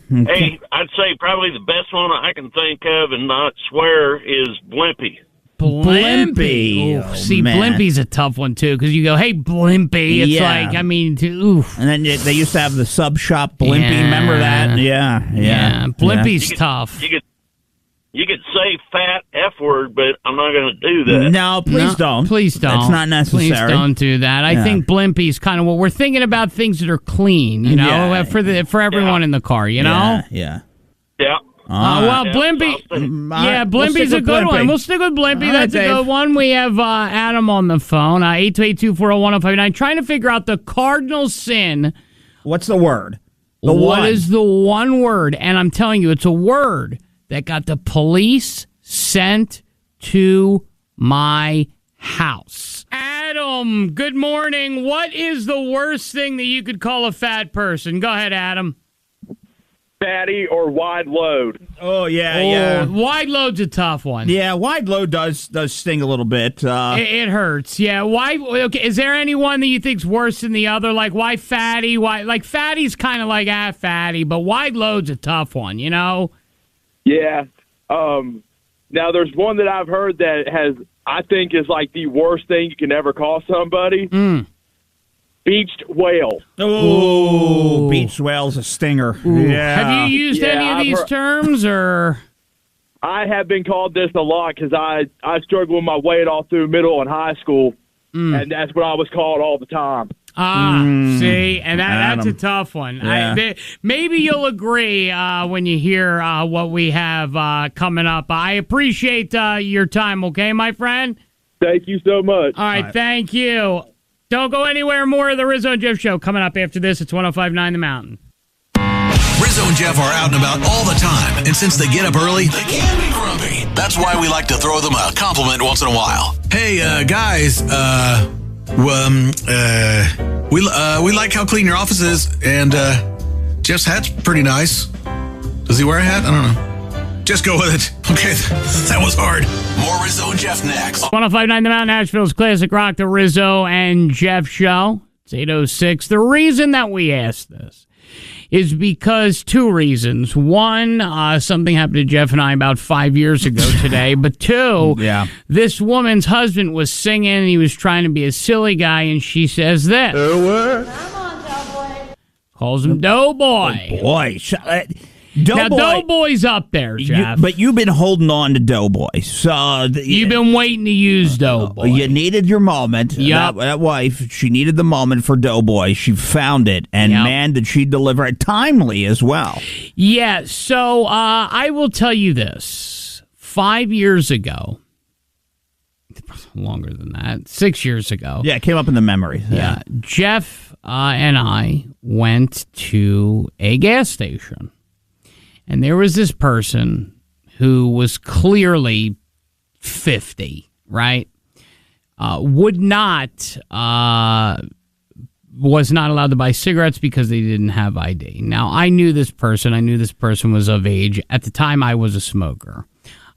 Speaker 19: Hey, I'd say probably the best one I can think of and not swear is Blimpy.
Speaker 1: Blimpy.
Speaker 2: Oh,
Speaker 1: See,
Speaker 2: man.
Speaker 1: Blimpy's a tough one, too, because you go, hey, Blimpy. It's
Speaker 2: Yeah.
Speaker 1: like, I mean, oof.
Speaker 2: And then they used to have the sub shop Blimpy.
Speaker 1: Yeah.
Speaker 2: Remember that? Yeah.
Speaker 1: Blimpy's tough.
Speaker 19: You could say fat F word, but I'm not going to do that.
Speaker 2: No, please don't.
Speaker 1: Please don't.
Speaker 2: That's not necessary.
Speaker 1: Please don't do that. I
Speaker 2: Yeah.
Speaker 1: think Blimpy's kind of what we're thinking about, things that are clean, you know,
Speaker 2: Yeah.
Speaker 1: for everyone in the car, you know?
Speaker 2: Yeah.
Speaker 19: Yeah.
Speaker 1: Well,
Speaker 19: Yeah,
Speaker 1: Blimpy,
Speaker 2: we'll
Speaker 1: Blimpy's
Speaker 2: stick
Speaker 1: a
Speaker 2: with
Speaker 1: good
Speaker 2: Blimpy.
Speaker 1: one. We'll stick with Blimpy.
Speaker 2: All
Speaker 1: That's
Speaker 2: right,
Speaker 1: a
Speaker 2: Dave.
Speaker 1: good one. We have Adam on the phone, 828-240-1059, trying to figure out the cardinal sin.
Speaker 2: What's the word?
Speaker 1: What is the one word? And I'm telling you, it's a word that got the police sent to my house. Adam, good morning. What is the worst thing that you could call a fat person? Go ahead, Adam.
Speaker 20: Fatty or wide load.
Speaker 2: Oh, yeah.
Speaker 1: Wide load's a tough one.
Speaker 2: Yeah, wide load does sting a little bit.
Speaker 1: It hurts. Yeah. Why? Okay. Is there any one that you think's worse than the other? Like, why fatty? Why? Like, fatty's kind of like fatty, but wide load's a tough one. You know?
Speaker 20: Yeah. Now, there's one that I've heard that I think is like the worst thing you can ever call somebody. Beached whale.
Speaker 2: Oh, beached whale's a stinger. Yeah.
Speaker 1: Have you used any of these terms, or?
Speaker 20: I have been called this a lot because I struggled with my weight all through middle and high school, and that's what I was called all the time.
Speaker 1: See, and that's a tough one.
Speaker 2: Yeah.
Speaker 1: Maybe you'll agree when you hear what we have coming up. I appreciate your time, okay, my friend?
Speaker 20: Thank you so much.
Speaker 1: All right, thank you. Don't go anywhere. More of the Rizzo and Jeff Show coming up after this. It's 105.9 The Mountain.
Speaker 3: Rizzo and Jeff are out and about all the time, and since they get up early, they can be grumpy. That's why we like to throw them a compliment once in a while. Hey, guys, we We like how clean your office is, and Jeff's hat's pretty nice. Does he wear a hat? I don't know. Just go with it. Okay, that was hard. More Rizzo and Jeff next.
Speaker 1: 105.9 The Mountain, Nashville's Classic Rock, the Rizzo and Jeff Show. It's 8:06. The reason that we asked this is because two reasons. One, something happened to Jeff and I about 5 years ago today. But two, this woman's husband was singing, and he was trying to be a silly guy, and she says this. Calls him Doughboy.
Speaker 2: Boy,
Speaker 1: Now, Doughboy's up there, Jeff.
Speaker 2: But you've been holding on to Doughboy. So
Speaker 1: you've been waiting to use Doughboy.
Speaker 2: You needed your moment.
Speaker 1: Yep.
Speaker 2: That wife, she needed the moment for Doughboy. She found it. And, man, did she deliver it timely as well.
Speaker 1: Yeah, so I will tell you this. 5 years ago, longer than that, 6 years ago.
Speaker 2: Yeah, it came up in the memory.
Speaker 1: Yeah, Jeff and I went to a gas station. And there was this person who was clearly 50, right? Was not allowed to buy cigarettes because they didn't have ID. Now, I knew this person. I knew this person was of age. At the time, I was a smoker.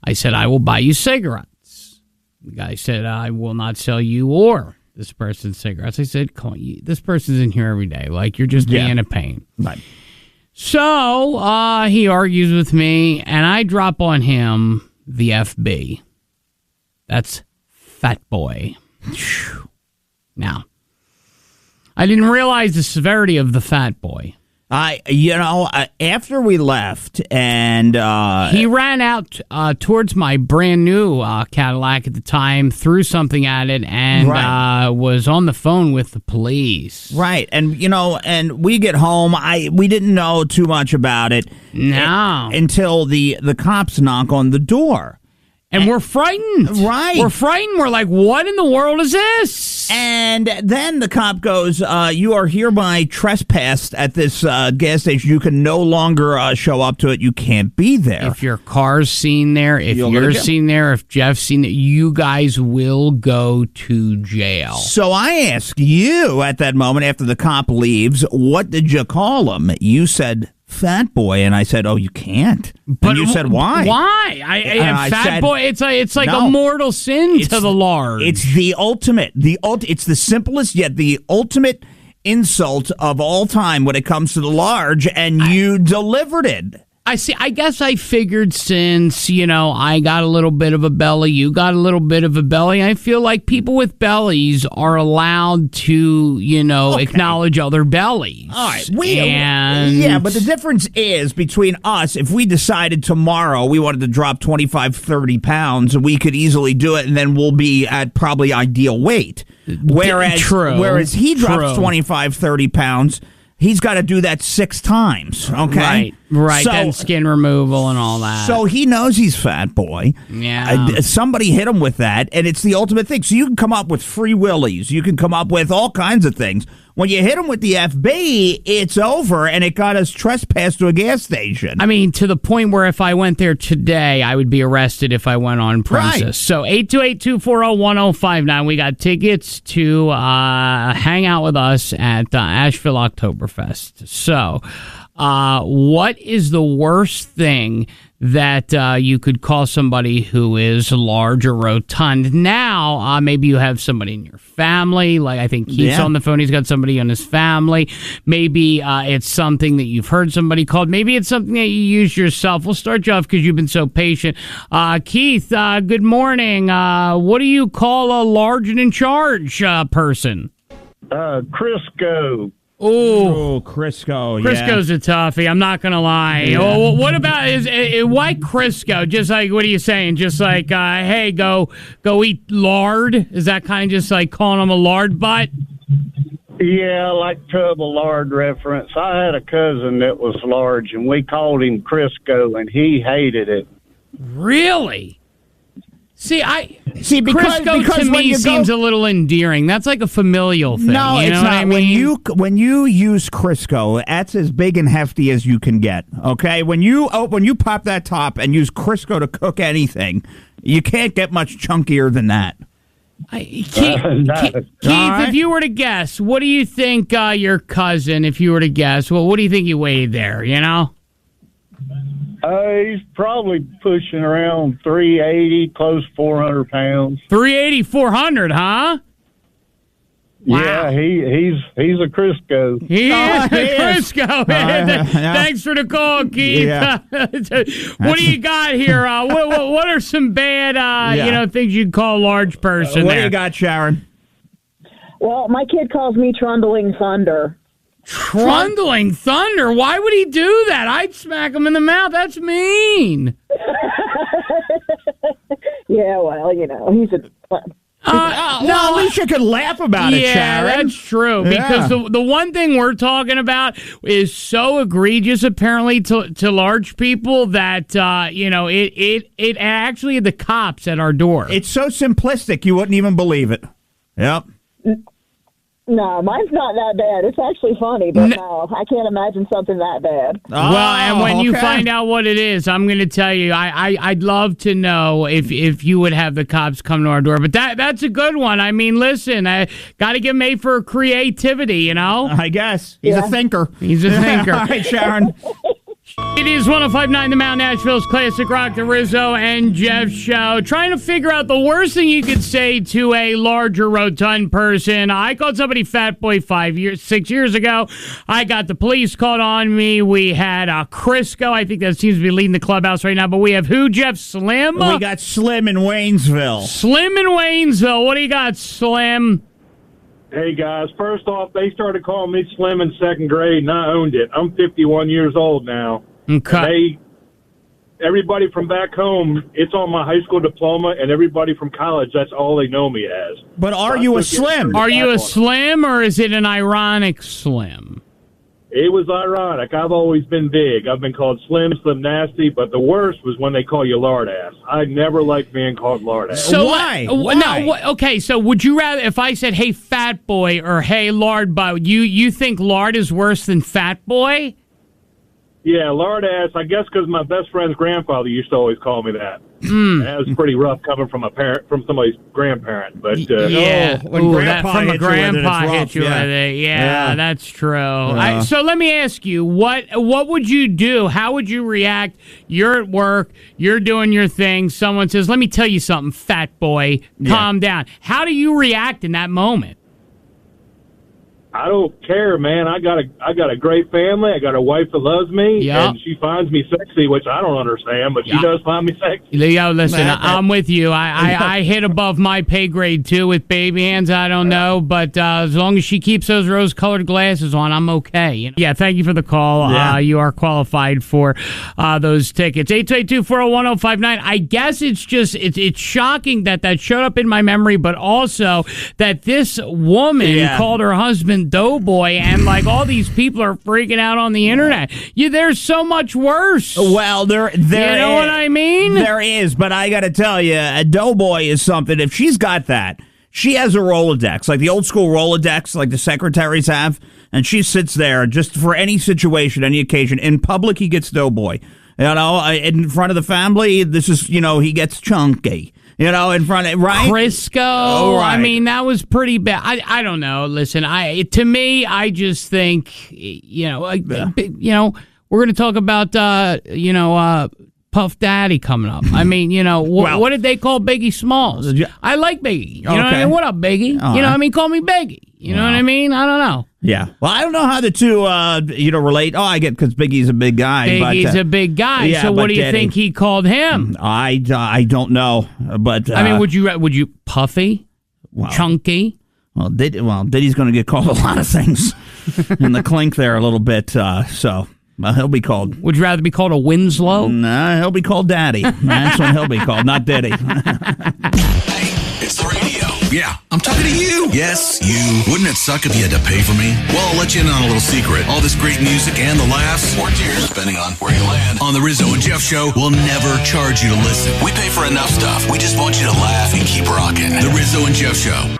Speaker 1: I said, I will buy you cigarettes. The guy said, I will not sell you or this person cigarettes. I said, come on, this person's in here every day. Like, you're just being a pain.
Speaker 2: Right.
Speaker 1: So he argues with me, and I drop on him the FB. That's Fat Boy. Now, I didn't realize the severity of the Fat Boy.
Speaker 2: After we left, and
Speaker 1: he ran out towards my brand new Cadillac at the time, threw something at it, and was on the phone with the police.
Speaker 2: Right, and and we get home. We didn't know too much about it.
Speaker 1: No,
Speaker 2: until the cops knock on the door.
Speaker 1: And we're frightened.
Speaker 2: Right.
Speaker 1: We're frightened. We're like, what in the world is this?
Speaker 2: And then the cop goes, you are hereby trespassed at this gas station. You can no longer show up to it. You can't be there.
Speaker 1: If your car's seen there, if you're seen there, if Jeff's seen it, you guys will go to jail.
Speaker 2: So I ask you at that moment after the cop leaves, what did you call him? You said Fat Boy, and I said, "Oh, you can't."
Speaker 1: But
Speaker 2: and you said, "Why?"
Speaker 1: Why? I Fat
Speaker 2: said,
Speaker 1: Boy. It's like a mortal sin to the large.
Speaker 2: It's the ultimate. It's the simplest yet the ultimate insult of all time when it comes to the large, and you delivered it.
Speaker 1: I see. I guess I figured since, I got a little bit of a belly, you got a little bit of a belly, I feel like people with bellies are allowed to, acknowledge other bellies.
Speaker 2: All right. Yeah, but the difference is between us, if we decided tomorrow we wanted to drop 25, 30 pounds, we could easily do it, and then we'll be at probably ideal weight. Whereas he drops 25, 30 pounds, he's got to do that 6 times, okay?
Speaker 1: Right, then skin removal and all that.
Speaker 2: So he knows he's Fat Boy.
Speaker 1: Yeah.
Speaker 2: Somebody hit him with that, and it's the ultimate thing. So you can come up with free willies. You can come up with all kinds of things. When you hit him with the FB, it's over, and it got us trespassed to a gas station.
Speaker 1: I mean, to the point where if I went there today, I would be arrested if I went on premises.
Speaker 2: Right.
Speaker 1: So 828-240-1059. We got tickets to hang out with us at Asheville Oktoberfest. So what is the worst thing that you could call somebody who is large or rotund? Now, maybe you have somebody in your family. Like I think Keith's on the phone. He's got somebody in his family. Maybe it's something that you've heard somebody called. Maybe it's something that you use yourself. We'll start you off because you've been so patient. Keith, good morning. What do you call a large and in charge person?
Speaker 21: Crisco.
Speaker 2: Oh, Crisco.
Speaker 1: Crisco's a toughie. I'm not gonna lie.
Speaker 2: Yeah.
Speaker 1: Oh, what about why Crisco? Just like, what are you saying? Just like, hey, go eat lard? Is that kind of just like calling him a lard butt?
Speaker 21: Yeah, like Tub of Lard reference. I had a cousin that was large, and we called him Crisco, and he hated it.
Speaker 1: Really? See,
Speaker 2: because
Speaker 1: Crisco to me seems a little endearing. That's like a familial thing.
Speaker 2: No,
Speaker 1: you
Speaker 2: it's
Speaker 1: know
Speaker 2: not.
Speaker 1: What I mean?
Speaker 2: When you use Crisco, that's as big and hefty as you can get. Okay, when you pop that top and use Crisco to cook anything, you can't get much chunkier than that.
Speaker 1: Keith, if you were to guess, what do you think your cousin, if you were to guess, what do you think he weighed there, you know?
Speaker 21: He's probably pushing around 380, close 400 pounds.
Speaker 1: 380, 400, huh? Wow.
Speaker 21: Yeah, he's a Crisco.
Speaker 1: He is a Crisco. Thanks for the call, Keith.
Speaker 2: Yeah.
Speaker 1: What do you got here? What are some bad, things you'd call a large person?
Speaker 2: What
Speaker 1: there?
Speaker 2: do you got, Sharon?
Speaker 4: Well, my kid calls me Trundling Thunder.
Speaker 1: Trundling Thunder? Why would he do that? I'd smack him in the mouth. That's mean.
Speaker 4: Yeah, well, he's a...
Speaker 2: At least you could laugh about it, Sharon.
Speaker 1: Yeah, that's true. Because the one thing we're talking about is so egregious, apparently, to large people that it actually had the cops at our door.
Speaker 2: It's so simplistic you wouldn't even believe it. Yep.
Speaker 4: No, mine's not that bad. It's actually funny, but no, I can't imagine something that bad.
Speaker 1: Well, and when you find out what it is, I'm going to tell you, I'd love to know if you would have the cops come to our door. But that's a good one. I mean, listen, I got to get made for creativity, you know?
Speaker 2: I guess. He's a thinker.
Speaker 1: He's a thinker.
Speaker 2: All right, Sharon.
Speaker 1: It is 105.9 The Mount, Nashville's Classic Rock, the Rizzo and Jeff Show. Trying to figure out the worst thing you could say to a larger, rotund person. I called somebody fat boy 6 years ago. I got the police called on me. We had Crisco. I think that seems to be leading the clubhouse right now. But we have who, Jeff? Slim?
Speaker 2: We got Slim in Waynesville.
Speaker 1: Slim in Waynesville. What do you got, Slim?
Speaker 22: Hey, guys. First off, they started calling me Slim in second grade, and I owned it. I'm 51 years old now.
Speaker 1: Okay.
Speaker 22: Everybody from back home, it's on my high school diploma, and everybody from college, that's all they know me as.
Speaker 2: But are you a Slim?
Speaker 1: Are you a Slim, or is it an ironic Slim?
Speaker 22: It was ironic. I've always been big. I've been called Slim, Slim Nasty, but the worst was when they call you lard ass. I never liked being called lard ass.
Speaker 1: So
Speaker 2: why?
Speaker 1: Now, okay, so would you rather, if I said, hey, fat boy, or hey, lard boy, you think lard is worse than fat boy?
Speaker 22: Yeah, lard ass, I guess because my best friend's grandfather used to always call me that. That was pretty rough coming from from somebody's grandparent. But
Speaker 1: from a grandpa hit you with it. Yeah, that's true.
Speaker 2: Yeah.
Speaker 1: So let me ask you, what would you do? How would you react? You're at work, you're doing your thing. Someone says, "Let me tell you something, fat boy. Calm down." How do you react in that moment?
Speaker 22: I don't care, man. I got a great family. I got a wife that loves me, and she finds me sexy, which I don't understand, but she does find me sexy.
Speaker 1: Yo, listen, I'm with you. I hit above my pay grade too with baby hands. I don't know, but as long as she keeps those rose-colored glasses on, I'm okay. You know? Yeah, thank you for the call. You are qualified for those tickets. 822-401-1059. I guess it's shocking that showed up in my memory, but also that this woman called her husband Doughboy, and like all these people are freaking out on the internet. There's so much worse.
Speaker 2: Well, there
Speaker 1: you know what I mean?
Speaker 2: There is, but I got to tell you, a Doughboy is something. If she's got that, she has a Rolodex, like the old school Rolodex, like the secretaries have, and she sits there just for any situation, any occasion. In public, he gets Doughboy. You know, in front of the family, this is, he gets Chunky. In front of, right?
Speaker 1: Crisco.
Speaker 2: Oh, right.
Speaker 1: I mean, that was pretty bad. I don't know. Listen, to me, I just think, we're going to talk about, Puff Daddy coming up. I mean, what did they call Biggie Smalls? I like Biggie. You know what I mean? What up, Biggie? What I mean? Call me Biggie. You know what I mean? I don't know.
Speaker 2: Yeah. Well, I don't know how the two, relate. Oh, I get because Biggie's a big guy.
Speaker 1: Biggie's a big guy.
Speaker 2: Yeah,
Speaker 1: so what do you think he called him?
Speaker 2: I don't know, but
Speaker 1: I mean, would you Puffy, Chunky?
Speaker 2: Well, Diddy's going to get called a lot of things in the clink there a little bit. So he'll be called.
Speaker 1: Would you rather be called a Winslow?
Speaker 2: Nah, he'll be called Daddy. That's what he'll be called, not Diddy.
Speaker 3: Hey, it's the radio. Yeah, I'm talking to you. Yes, you. Wouldn't it suck if you had to pay for me? Well, I'll let you in on a little secret. All this great music and the laughs, or tears, depending on where you land, on the Rizzo and Jeff Show, we'll never charge you to listen. We pay for enough stuff. We just want you to laugh and keep rocking. The Rizzo and Jeff Show.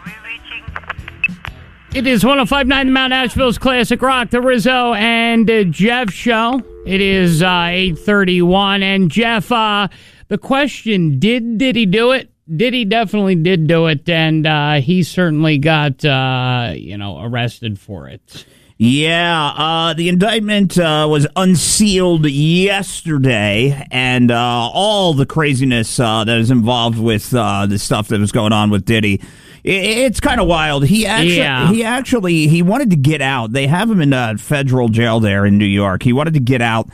Speaker 1: It is 105.9 The Mount, Nashville's Classic Rock, the Rizzo and Jeff Show. It is 8:31, and Jeff, the question, did he do it? Diddy definitely did do it, and he certainly got, arrested for it.
Speaker 2: Yeah, the indictment was unsealed yesterday, and all the craziness that is involved with the stuff that was going on with Diddy. It's kind of wild. He wanted to get out. They have him in federal jail there in New York. He wanted to get out.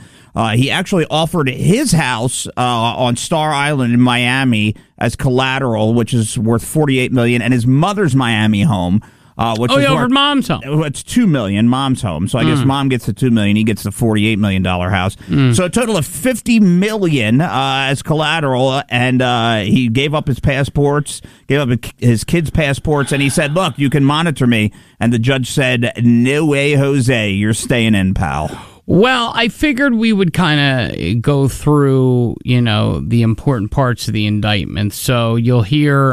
Speaker 2: He actually offered his house on Star Island in Miami as collateral, which is worth $48 million, and his mother's Miami home. Which is
Speaker 1: over mom's home.
Speaker 2: It's $2 million, mom's home. So I guess mom gets the $2 million, he gets the $48 million house. So a total of $50 million as collateral, and he gave up his passports, gave up his kids' passports, and he said, "Look, you can monitor me." And the judge said, "No way, Jose, you're staying in, pal."
Speaker 1: Well, I figured we would kind of go through, the important parts of the indictment. So you'll hear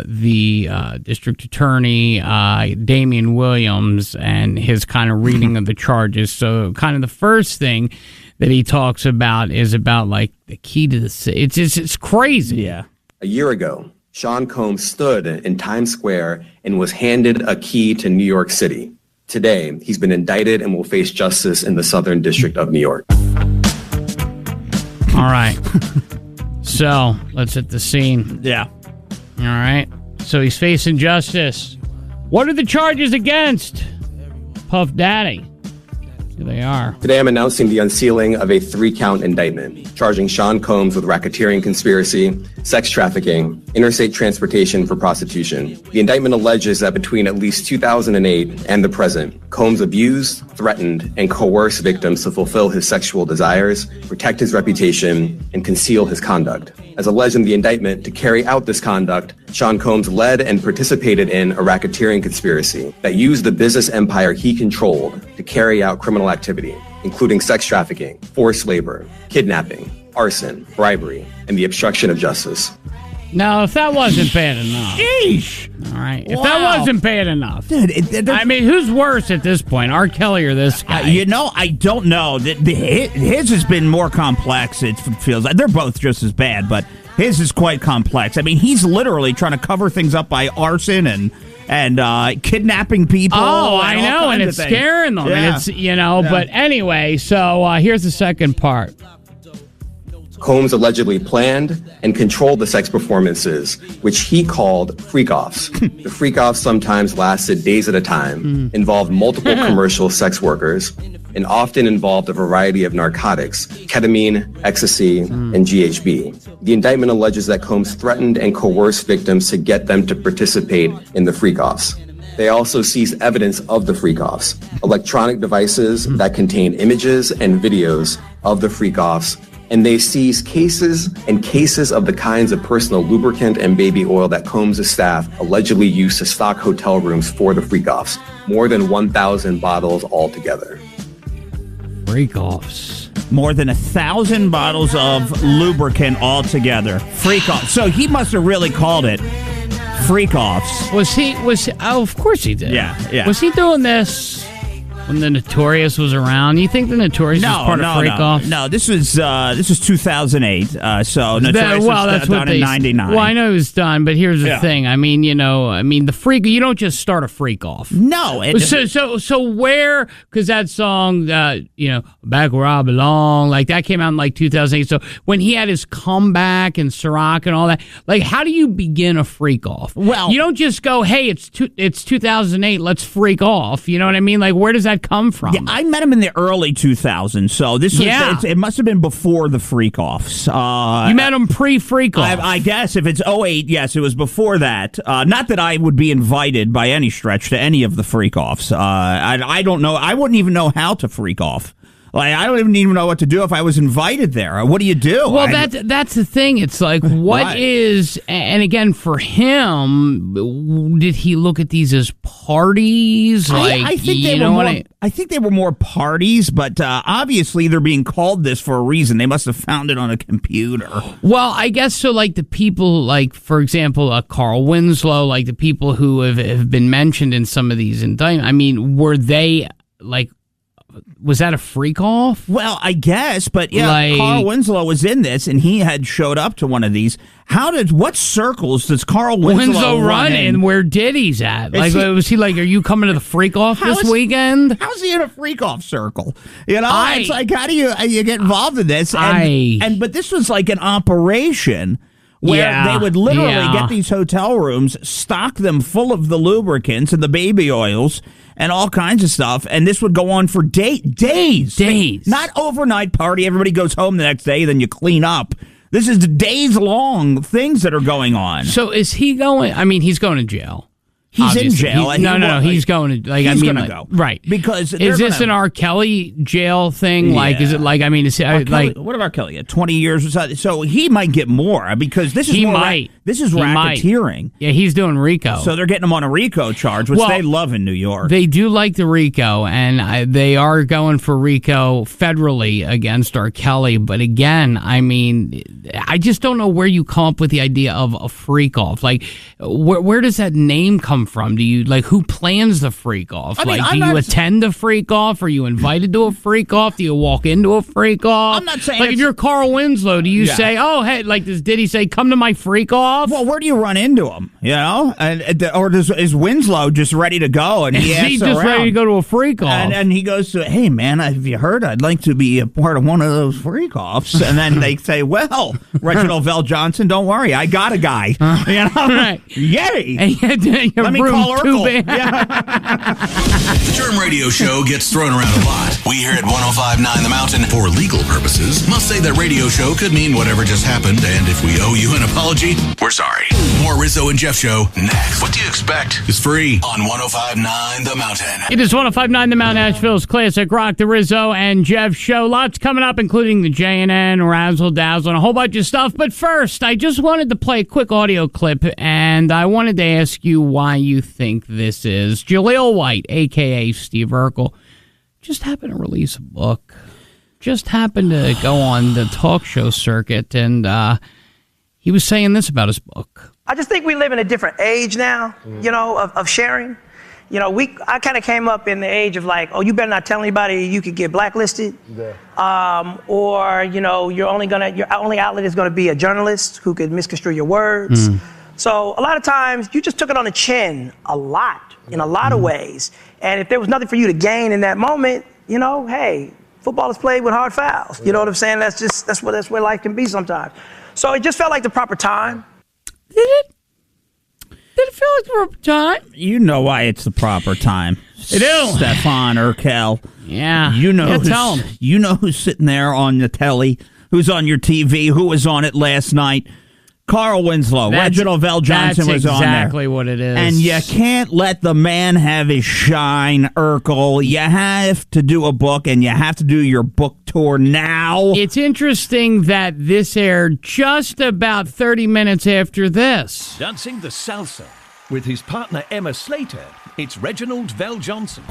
Speaker 1: the district attorney, Damian Williams, and his kind of reading of the charges. So kind of the first thing that he talks about is about, like, the key to the city. It's crazy.
Speaker 2: Yeah.
Speaker 5: A year ago, Sean Combs stood in Times Square and was handed a key to New York City. Today, he's been indicted and will face justice in the Southern District of New York.
Speaker 1: All right. So, let's hit the scene.
Speaker 2: Yeah.
Speaker 1: All right. So, he's facing justice. What are the charges against Puff Daddy? Here they are.
Speaker 5: Today, I'm announcing the unsealing of a 3-count indictment, charging Sean Combs with racketeering conspiracy, sex trafficking, interstate transportation for prostitution. The indictment alleges that between at least 2008 and the present, Combs abused, threatened, and coerced victims to fulfill his sexual desires, protect his reputation, and conceal his conduct. As alleged in the indictment, to carry out this conduct, Sean Combs led and participated in a racketeering conspiracy that used the business empire he controlled to carry out criminal activity, including sex trafficking, forced labor, kidnapping, arson, bribery, and the obstruction of justice.
Speaker 1: Now, if that wasn't bad enough.
Speaker 2: Sheesh!
Speaker 1: All right. If that wasn't bad enough.
Speaker 2: Dude,
Speaker 1: I mean, who's worse at this point, URKLE or this guy?
Speaker 2: I don't know. His has been more complex, it feels like. They're both just as bad, but his is quite complex. I mean, he's literally trying to cover things up by arson and kidnapping people.
Speaker 1: Oh, I know, and it's scaring them.
Speaker 5: Yeah.
Speaker 1: And it's, but anyway, so here's the second part.
Speaker 5: Combs allegedly planned and controlled the sex performances, which he called freak-offs. The freak-offs sometimes lasted days at a time, involved multiple commercial sex workers, and often involved a variety of narcotics, ketamine, ecstasy, and GHB. The indictment alleges that Combs threatened and coerced victims to get them to participate in the freak-offs. They also seized evidence of the freak-offs, electronic devices that contain images and videos of the freak-offs, and they seized cases and cases of the kinds of personal lubricant and baby oil that Combs' staff allegedly used to stock hotel rooms for the freak-offs. More than 1,000 bottles altogether.
Speaker 1: Freak-offs.
Speaker 2: More than 1,000 bottles of lubricant altogether. Freak-offs. So he must have really called it freak-offs.
Speaker 1: Was he? Oh, of course he did.
Speaker 2: Yeah.
Speaker 1: Was he doing this when the Notorious was around? You think the Notorious was part of Freak-Offs?
Speaker 2: No, this was 2008. So Notorious was done in 99.
Speaker 1: Well, I know it was done, but here's the thing. I mean, the freak. You don't just start a freak-off.
Speaker 2: No.
Speaker 1: So where? Because that song, Back Where I Belong, like that came out in like 2008. So when he had his comeback and Ciroc and all that, like, how do you begin a freak-off? Well, you don't just go, hey, it's 2008, let's freak off. You know what I mean? Like, where does that come from?
Speaker 2: Yeah, I met him in the early 2000s, so this was, it must have been before the freak-offs.
Speaker 1: You met him pre-freak-off.
Speaker 2: I guess if it's 08, yes, it was before that. Not that I would be invited by any stretch to any of the freak-offs. I don't know. I wouldn't even know how to freak off. Like, I don't even know what to do if I was invited there. What do you do?
Speaker 1: Well, that's the thing. It's like, what is, and again, for him, did he look at these as parties? Like,
Speaker 2: I think they were more parties, but obviously they're being called this for a reason. They must have found it on a computer.
Speaker 1: Well, I guess so. Like the people, like for example, Carl Winslow, like the people who have been mentioned in some of these indictments. I mean, were they like Was that a freak off?
Speaker 2: Well, I guess, but yeah, Carl Winslow was in this, and he had showed up to one of these. What circles does Carl Winslow run in?
Speaker 1: Where Diddy's at? Was he like, are you coming to the freak off this weekend?
Speaker 2: How's he in a freak off circle? It's like, how do you get involved in this? But this was like an operation where they would literally get these hotel rooms, stock them full of the lubricants and the baby oils and all kinds of stuff, and this would go on for days. Not overnight party, everybody goes home the next day, then you clean up. This is days-long things that are going on.
Speaker 1: So is he going, he's going to jail.
Speaker 2: He's in jail.
Speaker 1: He's going to,
Speaker 2: he's going to go.
Speaker 1: Right.
Speaker 2: Because
Speaker 1: is this an R. Kelly jail thing?
Speaker 2: Yeah.
Speaker 1: Is it
Speaker 2: what if R. Kelly had 20 years or so? So he might get more because this is racketeering.
Speaker 1: Yeah, he's doing RICO.
Speaker 2: So they're getting him on a RICO charge, which they love in New York.
Speaker 1: They do like the RICO, and they are going for RICO federally against R. Kelly. But again, I just don't know where you come up with the idea of a freak off. Like, where does that name come from? Do you who plans the freak off? Do you attend a freak off? Are you invited to a freak off? Do you walk into a freak off?
Speaker 2: I'm not saying
Speaker 1: if you're Carl Winslow, do you say, "Oh, hey," does Diddy say, "Come to my freak off"?
Speaker 2: Well, where do you run into him? Or is Winslow just ready to go? And
Speaker 1: he's just ready to go to a freak off?
Speaker 2: And he goes to, "Hey man, have you heard? I'd like to be a part of one of those freak offs." And then they say, "Well, Reginald Vell Johnson, don't worry, I got a guy."
Speaker 1: Right.
Speaker 2: Yay! Let me call URKLE.
Speaker 3: The term radio show gets thrown around a lot. We here at 105.9 The Mountain, for legal purposes, must say that radio show could mean whatever just happened, and if we owe you an apology, we're sorry. More Rizzo and Jeff show next. What do you expect? Is free on 105.9 The Mountain.
Speaker 1: It is 105.9 The Mountain, Nashville's classic rock, the Rizzo and Jeff show. Lots coming up, including the J&N, Razzle Dazzle, and a whole bunch of stuff. But first, I just wanted to play a quick audio clip, and I wanted to ask you why you think this is. Jaleel White, a.k.a. Steve URKLE, just happened to release a book. Just happened to go on the talk show circuit, and he was saying this about his book.
Speaker 6: I just think we live in a different age now, of sharing. I kind of came up in the age of you better not tell anybody you could get blacklisted. Yeah. Or, your only outlet is going to be a journalist who could misconstrue your words. So a lot of times you just took it on the chin in a lot of ways. And if there was nothing for you to gain in that moment, hey, football is played with hard fouls. You know what I'm saying? That's where life can be sometimes. So it just felt like the proper time.
Speaker 1: Did it? Did it feel like the proper time?
Speaker 2: You know why it's the proper time.
Speaker 1: It is.
Speaker 2: Stefan URKLE.
Speaker 1: Yeah.
Speaker 2: Tell him. You know who's sitting there on the telly, who's on your TV, who was on it last night. Carl Winslow, Reginald Vell Johnson was on there.
Speaker 1: That's exactly what it is.
Speaker 2: And you can't let the man have his shine, URKLE. You have to do a book, and you have to do your book tour now.
Speaker 1: It's interesting that this aired just about 30 minutes after this.
Speaker 9: Dancing the salsa with his partner Emma Slater, it's Reginald Vell Johnson.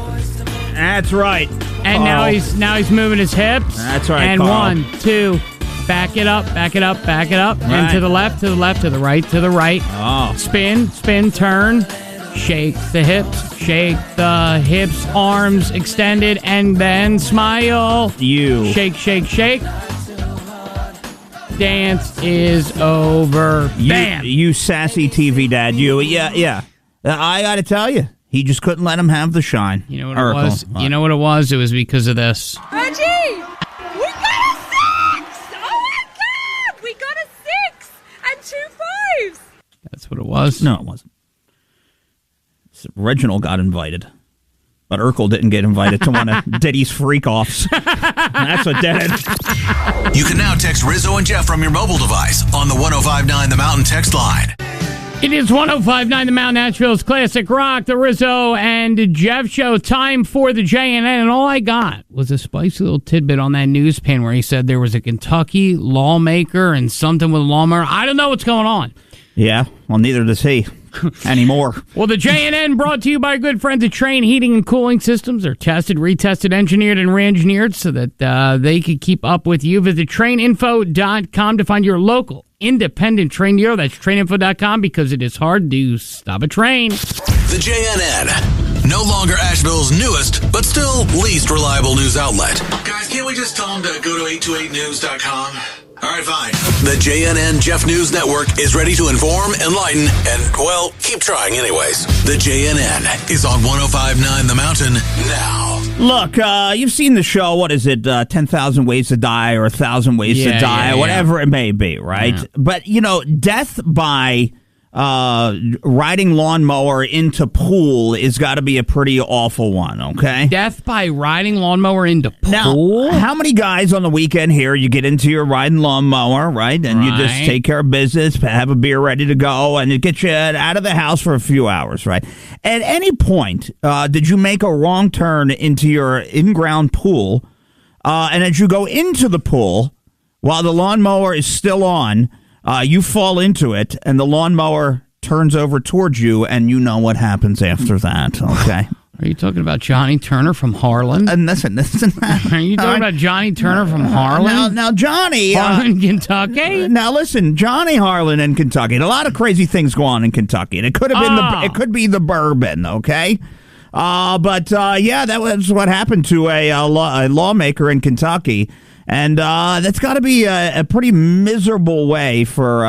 Speaker 2: That's right.
Speaker 1: And
Speaker 2: Carl.
Speaker 1: now he's moving his hips.
Speaker 2: That's right,
Speaker 1: And
Speaker 2: Carl.
Speaker 1: 1, 2... Back it up, back it up, back it up.
Speaker 2: Right.
Speaker 1: And to the left, to the left, to the right, to the right.
Speaker 2: Oh.
Speaker 1: Spin, turn. Shake the hips, arms extended, and then smile. Shake. Dance is over. Bam.
Speaker 2: You sassy TV dad. Yeah. I got to tell you, he just couldn't let him have the shine.
Speaker 1: You know what it was? You know what it was? It was because of this.
Speaker 10: Reggie! We got a 6! Oh my God! We got a 6 and 2 5s.
Speaker 1: That's what it was?
Speaker 2: No, it wasn't. Reginald got invited, but URKLE didn't get invited to one of Diddy's freak-offs. That's what did it.
Speaker 3: You can now text Rizzo and Jeff from your mobile device on the 105.9 The Mountain text line.
Speaker 1: It is 105.9 The Mountain, Nashville's classic rock, the Rizzo and Jeff show. Time for the J&N, and all I got was a spicy little tidbit on that news pan where he said there was a Kentucky lawmaker and something with a lawnmower. I don't know what's going on.
Speaker 2: Yeah, well, neither does he anymore.
Speaker 1: Well, the J&N brought to you by good friends at Train Heating and Cooling Systems. They're tested, retested, engineered, and re-engineered so that they can keep up with you. Visit traininfo.com to find your local independent train dealer. That's traininfo.com because it is hard to stop a train.
Speaker 3: The JNN no longer Asheville's newest, but still least reliable news outlet.
Speaker 7: Guys, can't we just tell them to go to 828news.com? All right, fine.
Speaker 3: The JNN Jeff News Network is ready to inform, enlighten, and, well, keep trying anyways. The JNN is on 105.9 The Mountain now.
Speaker 2: Look, you've seen the show, what is it, 10,000 Ways to Die or 1,000 Ways to Die, whatever it may be, right? Yeah. But, death by riding lawnmower into pool is got to be a pretty awful one, okay?
Speaker 1: Death by riding lawnmower into pool?
Speaker 2: Now, how many guys on the weekend here, you get into your riding lawnmower, right? And you just take care of business, have a beer ready to go, and it gets you out of the house for a few hours, right? At any point, did you make a wrong turn into your in-ground pool, and as you go into the pool, while the lawnmower is still on, you fall into it, and the lawnmower turns over towards you, and you know what happens after that, okay?
Speaker 1: Are you talking about Johnny Turner from Harlan?
Speaker 2: Listen.
Speaker 1: Are you talking about Johnny Turner from Harlan?
Speaker 2: Now, Johnny...
Speaker 1: Harlan, Kentucky?
Speaker 2: Now, listen, Johnny Harlan in Kentucky. And a lot of crazy things go on in Kentucky, and it could have been it could be the bourbon, okay? But that was what happened to a lawmaker in Kentucky. And that's got to be a pretty miserable way for,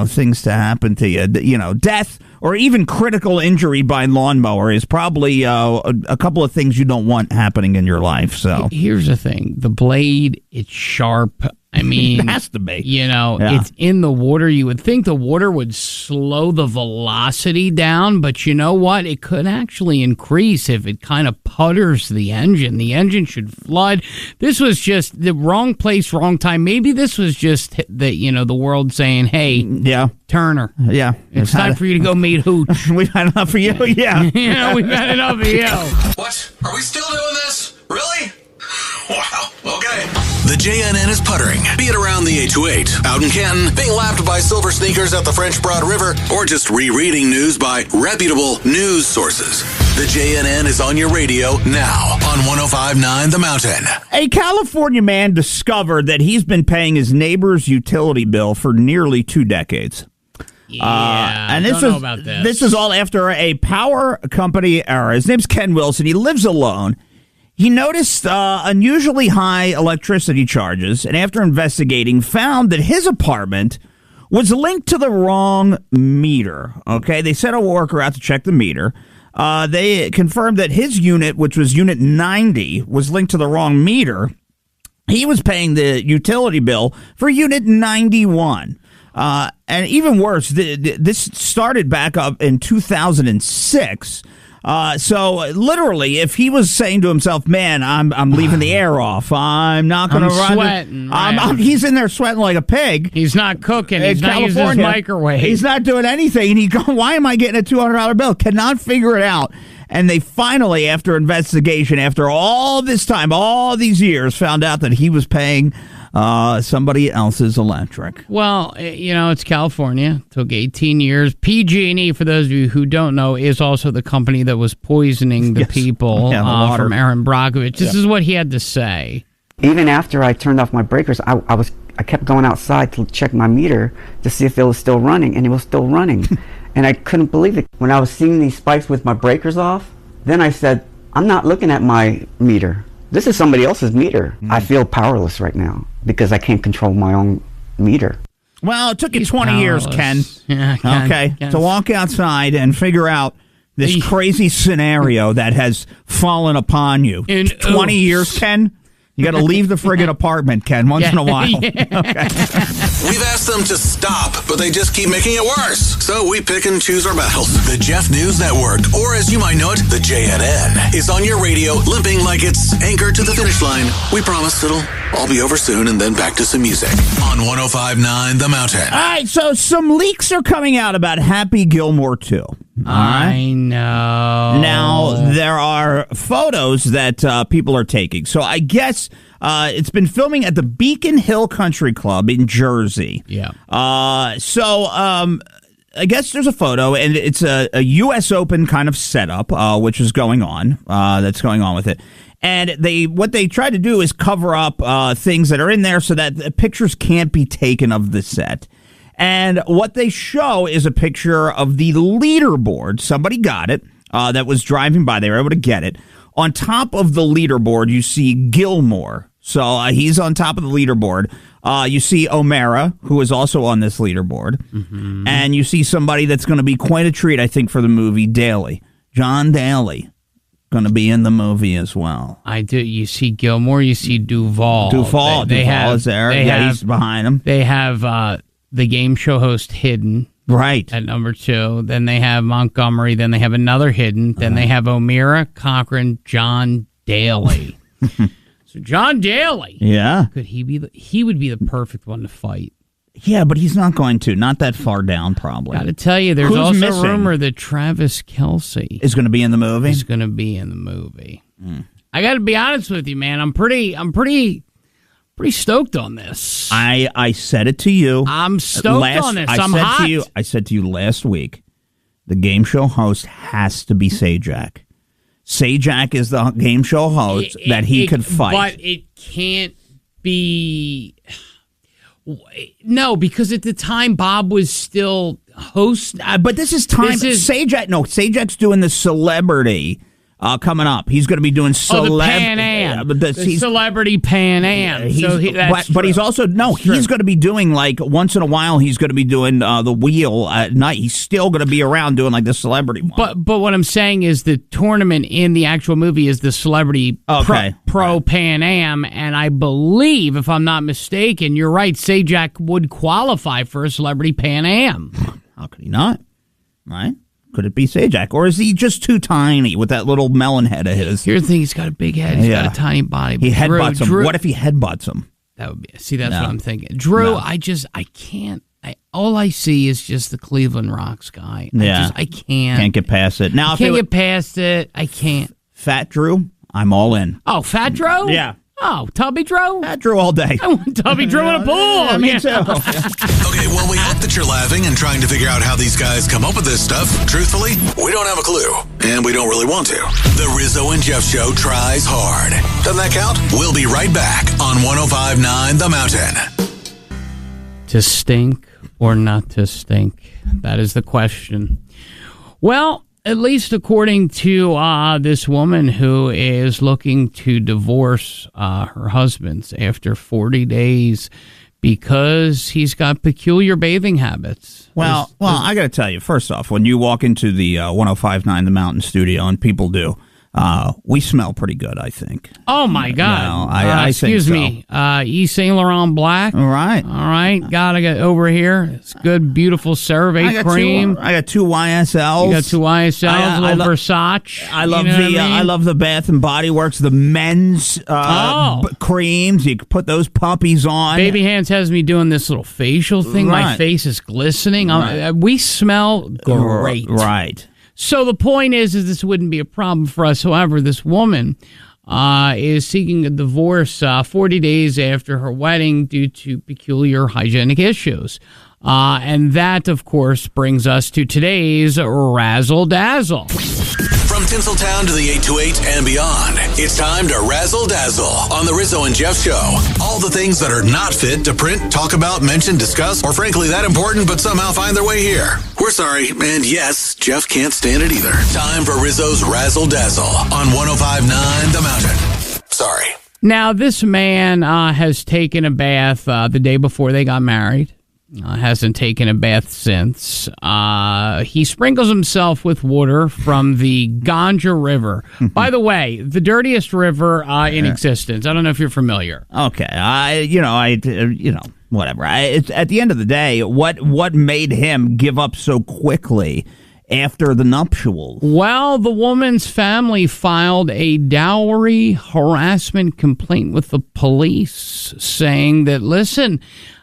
Speaker 2: things to happen to you. Death or even critical injury by lawnmower is probably a couple of things you don't want happening in your life. So
Speaker 1: here's the thing. The blade, it's sharp. I mean,
Speaker 2: it has to be.
Speaker 1: It's in the water. You would think the water would slow the velocity down, but you know what? It could actually increase if it kind of putters the engine. The engine should flood. This was just the wrong place, wrong time. Maybe this was just the world saying, "Hey, Turner, it's time for you to go meet Hooch.
Speaker 2: We've had enough of you." Yeah,
Speaker 1: we've had enough of you.
Speaker 7: What? Are we still doing this? Really? Wow. Okay.
Speaker 3: The JNN is puttering, be it around the 828, out in Canton, being lapped by silver sneakers at the French Broad River, or just rereading news by reputable news sources. The JNN is on your radio now on 105.9 The Mountain.
Speaker 2: A California man discovered that he's been paying his neighbor's utility bill for nearly 2 decades.
Speaker 1: And this don't know about this.
Speaker 2: This is all after a power company error. His name's Ken Wilson. He lives alone. He noticed unusually high electricity charges, and after investigating, found that his apartment was linked to the wrong meter. Okay, they sent a worker out to check the meter. They confirmed that his unit, which was Unit 90, was linked to the wrong meter. He was paying the utility bill for Unit 91. And even worse, this started back up in 2006. So literally, if he was saying to himself, "Man, I'm leaving the air off. I'm not going to run."
Speaker 1: Sweating.
Speaker 2: He's in there sweating like a pig.
Speaker 1: He's not cooking. He's not using his microwave.
Speaker 2: He's not doing anything. And he go, "Why am I getting a $200 bill?" Cannot figure it out. And they finally, after investigation, after all this time, all these years, found out that he was paying somebody else's electric.
Speaker 1: Well, it's California. It took 18 years. PG&E, for those of you who don't know, is also the company that was poisoning the people from Aaron Brockovich. This is what he had to say.
Speaker 8: Even after I turned off my breakers, I kept going outside to check my meter to see if it was still running, and it was still running. And I couldn't believe it. When I was seeing these spikes with my breakers off, then I said, I'm not looking at my meter. This is somebody else's meter. I feel powerless right now because I can't control my own meter.
Speaker 2: Well, it took you 20 years, Ken.
Speaker 1: Yeah, Ken.
Speaker 2: To walk outside and figure out this crazy scenario that has fallen upon you. 20 years, Ken? You got to leave the friggin' apartment, Ken, once in a while. Okay.
Speaker 3: We've asked them to stop, but they just keep making it worse. So we pick and choose our battles. The Jeff News Network, or as you might know it, the JNN, is on your radio, limping like it's anchored to the finish line. We promise it'll all be over soon, and then back to some music on 105.9 The Mountain.
Speaker 2: All right, so some leaks are coming out about Happy Gilmore 2.
Speaker 1: I know.
Speaker 2: Now, there are photos that people are taking. So I guess it's been filming at the Beacon Hill Country Club in Jersey.
Speaker 1: Yeah.
Speaker 2: So I guess there's a photo, and it's a U.S. Open kind of setup, which is going on. That's going on with it. And what they try to do is cover up things that are in there so that the pictures can't be taken of the set. And what they show is a picture of the leaderboard. Somebody got it. that was driving by. They were able to get it. On top of the leaderboard, you see Gilmore. So he's on top of the leaderboard. You see O'Mara, who is also on this leaderboard. Mm-hmm. And you see somebody that's going to be quite a treat, I think, for the movie, Daly. John Daly. Going to be in the movie as well.
Speaker 1: I do. You see Gilmore, you see Duvall.
Speaker 2: Duvall is there. He's behind him.
Speaker 1: They have the game show host Hidden.
Speaker 2: Right.
Speaker 1: At number 2. Then they have Montgomery. Then they have another Hidden. Then they have O'Meara, Cochran, John Daly. So John Daly.
Speaker 2: Yeah.
Speaker 1: Could he be he would be the perfect one to fight.
Speaker 2: Yeah, but he's not going to. Not that far down, probably.
Speaker 1: Got to tell you, there's also a rumor that Travis Kelce
Speaker 2: is going to be in the movie.
Speaker 1: Is going to be in the movie. I got to be honest with you, man. I'm pretty stoked on this.
Speaker 2: I said it to you.
Speaker 1: I'm stoked on this. I'm hot.
Speaker 2: I said to you last week, the game show host has to be Sajak. Sajak is the game show host that he could fight.
Speaker 1: But it can't be... No, because at the time, Bob was still host.
Speaker 2: But this is time... Sajak, no, Sajak's doing the celebrity... coming up. He's going to be doing
Speaker 1: the Pan Am. The celebrity Pan Am.
Speaker 2: But he's also, he's going to be doing, like, once in a while, he's going to be doing the wheel at night. He's still going to be around doing, like, the celebrity one.
Speaker 1: But what I'm saying is the tournament in the actual movie is the celebrity pro Pan Am, and I believe, if I'm not mistaken, you're right, Sajak would qualify for a celebrity Pan Am.
Speaker 2: How could he not? Right? Could it be Sajak? Or is he just too tiny with that little melon head of his?
Speaker 1: Here's the thing, he's got a big head. He's got a tiny body.
Speaker 2: He headbutts him. What if he headbutts him?
Speaker 1: That would be... See, that's what I'm thinking. Drew, I can't... all I see is just the Cleveland Rocks guy. I can't.
Speaker 2: Can't get past it. Now,
Speaker 1: can't get past it. I can't.
Speaker 2: Fat Drew, I'm all in.
Speaker 1: Oh, Fat Drew?
Speaker 2: Yeah.
Speaker 1: Oh, Tubby Drew?
Speaker 2: Fat Drew all day.
Speaker 1: I want Tubby Drew in a pool.
Speaker 2: Yeah, me too.
Speaker 3: Okay, well, we hope that you're laughing and trying to figure out how these guys come up with this stuff. Truthfully, we don't have a clue, and we don't really want to. The Rizzo and Jeff Show tries hard. Doesn't that count? We'll be right back on 105.9 The Mountain.
Speaker 1: To stink or not to stink? That is the question. Well, at least according to this woman who is looking to divorce her husband after 40 days because he's got peculiar bathing habits.
Speaker 2: Well, I got to tell you, first off, when you walk into the 105.9 The Mountain studio, and people do, we smell pretty good, I think.
Speaker 1: Oh, my God.
Speaker 2: Well, I
Speaker 1: excuse
Speaker 2: think so.
Speaker 1: me. Yves Saint Laurent Black.
Speaker 2: All right.
Speaker 1: Gotta get over here. It's good, beautiful CeraVe cream.
Speaker 2: I got 2 YSLs.
Speaker 1: You got 2 YSLs, a little Versace.
Speaker 2: I love the Bath and Body Works, the men's creams. You can put those puppies on.
Speaker 1: Baby Hands has me doing this little facial thing.
Speaker 2: Right.
Speaker 1: My face is glistening. Right. We smell great.
Speaker 2: Right.
Speaker 1: So the point is this wouldn't be a problem for us. However, this woman is seeking a divorce 40 days after her wedding due to peculiar hygienic issues. And that, of course, brings us to today's Razzle Dazzle.
Speaker 3: From Tinseltown to the 828 and beyond, it's time to Razzle Dazzle on the Rizzo and Jeff Show. All the things that are not fit to print, talk about, mention, discuss, or frankly that important but somehow find their way here. We're sorry, and yes, Jeff can't stand it either. Time for Rizzo's Razzle Dazzle on 105.9 The Mountain. Sorry.
Speaker 1: Now, this man has taken a bath the day before they got married. Hasn't taken a bath since. He sprinkles himself with water from the Ganja River. By the way, the dirtiest river in existence. I don't know if you're familiar.
Speaker 2: Okay, whatever. It's at the end of the day, what made him give up so quickly after the nuptials?
Speaker 1: Well, the woman's family filed a dowry harassment complaint with the police, saying that, listen,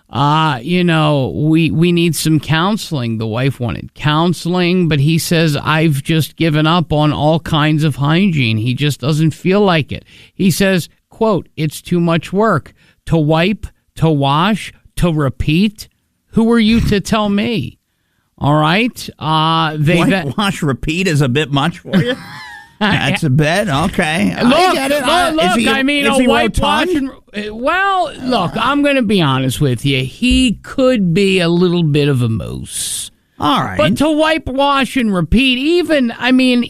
Speaker 1: we need some counseling. The wife wanted counseling, but he says, I've just given up on all kinds of hygiene. He just doesn't feel like it. He says, quote, it's too much work to wipe, to wash, to repeat. Who are you to tell me? All right.
Speaker 2: Wipe, wash, repeat is a bit much for you? That's a bit, okay. I get it.
Speaker 1: A white wash. Well, look, I'm going to be honest with you. He could be a little bit of a moose.
Speaker 2: All right.
Speaker 1: But to wipe, wash, and repeat, even, I mean,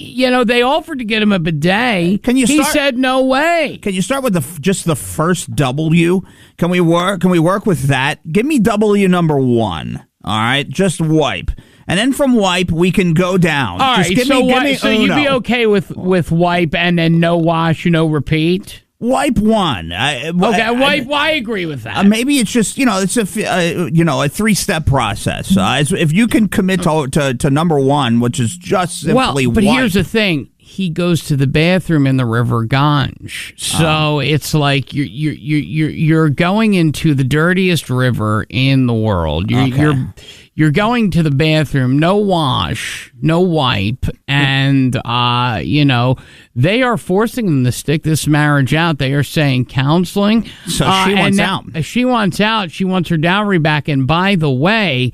Speaker 1: they offered to get him a bidet. He said no way.
Speaker 2: Can you start with just the first W? Can we work with that? Give me W number 1. All right, just wipe. And then from wipe, we can go down.
Speaker 1: All right,
Speaker 2: give me
Speaker 1: so you'd be okay with wipe and then no wash, repeat?
Speaker 2: Wipe 1.
Speaker 1: Wipe. I agree with that.
Speaker 2: Maybe it's just it's a 3-step process. If you can commit to number 1, which is just simply
Speaker 1: but
Speaker 2: wipe.
Speaker 1: Here's the thing: he goes to the bathroom in the River Gange, so it's like you're going into the dirtiest river in the world. You're going to the bathroom, no wash, no wipe, and, they are forcing them to stick this marriage out. They are saying counseling.
Speaker 2: So she wants out.
Speaker 1: She wants out. She wants her dowry back. And by the way,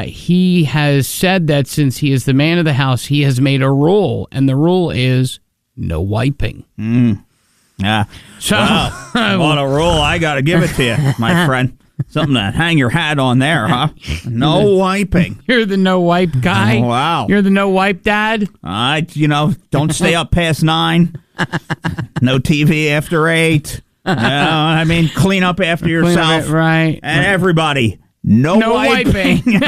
Speaker 1: he has said that since he is the man of the house, he has made a rule, and the rule is no wiping.
Speaker 2: Yeah.
Speaker 1: So,
Speaker 2: what a rule. I got to give it to you, my friend. Something to hang your hat on there, huh? No wiping.
Speaker 1: You're the no wipe guy?
Speaker 2: Oh, wow.
Speaker 1: You're the no wipe dad?
Speaker 2: Don't stay up past 9. No TV after 8. Clean up after yourself.
Speaker 1: Right.
Speaker 2: And everybody, no wiping.
Speaker 3: No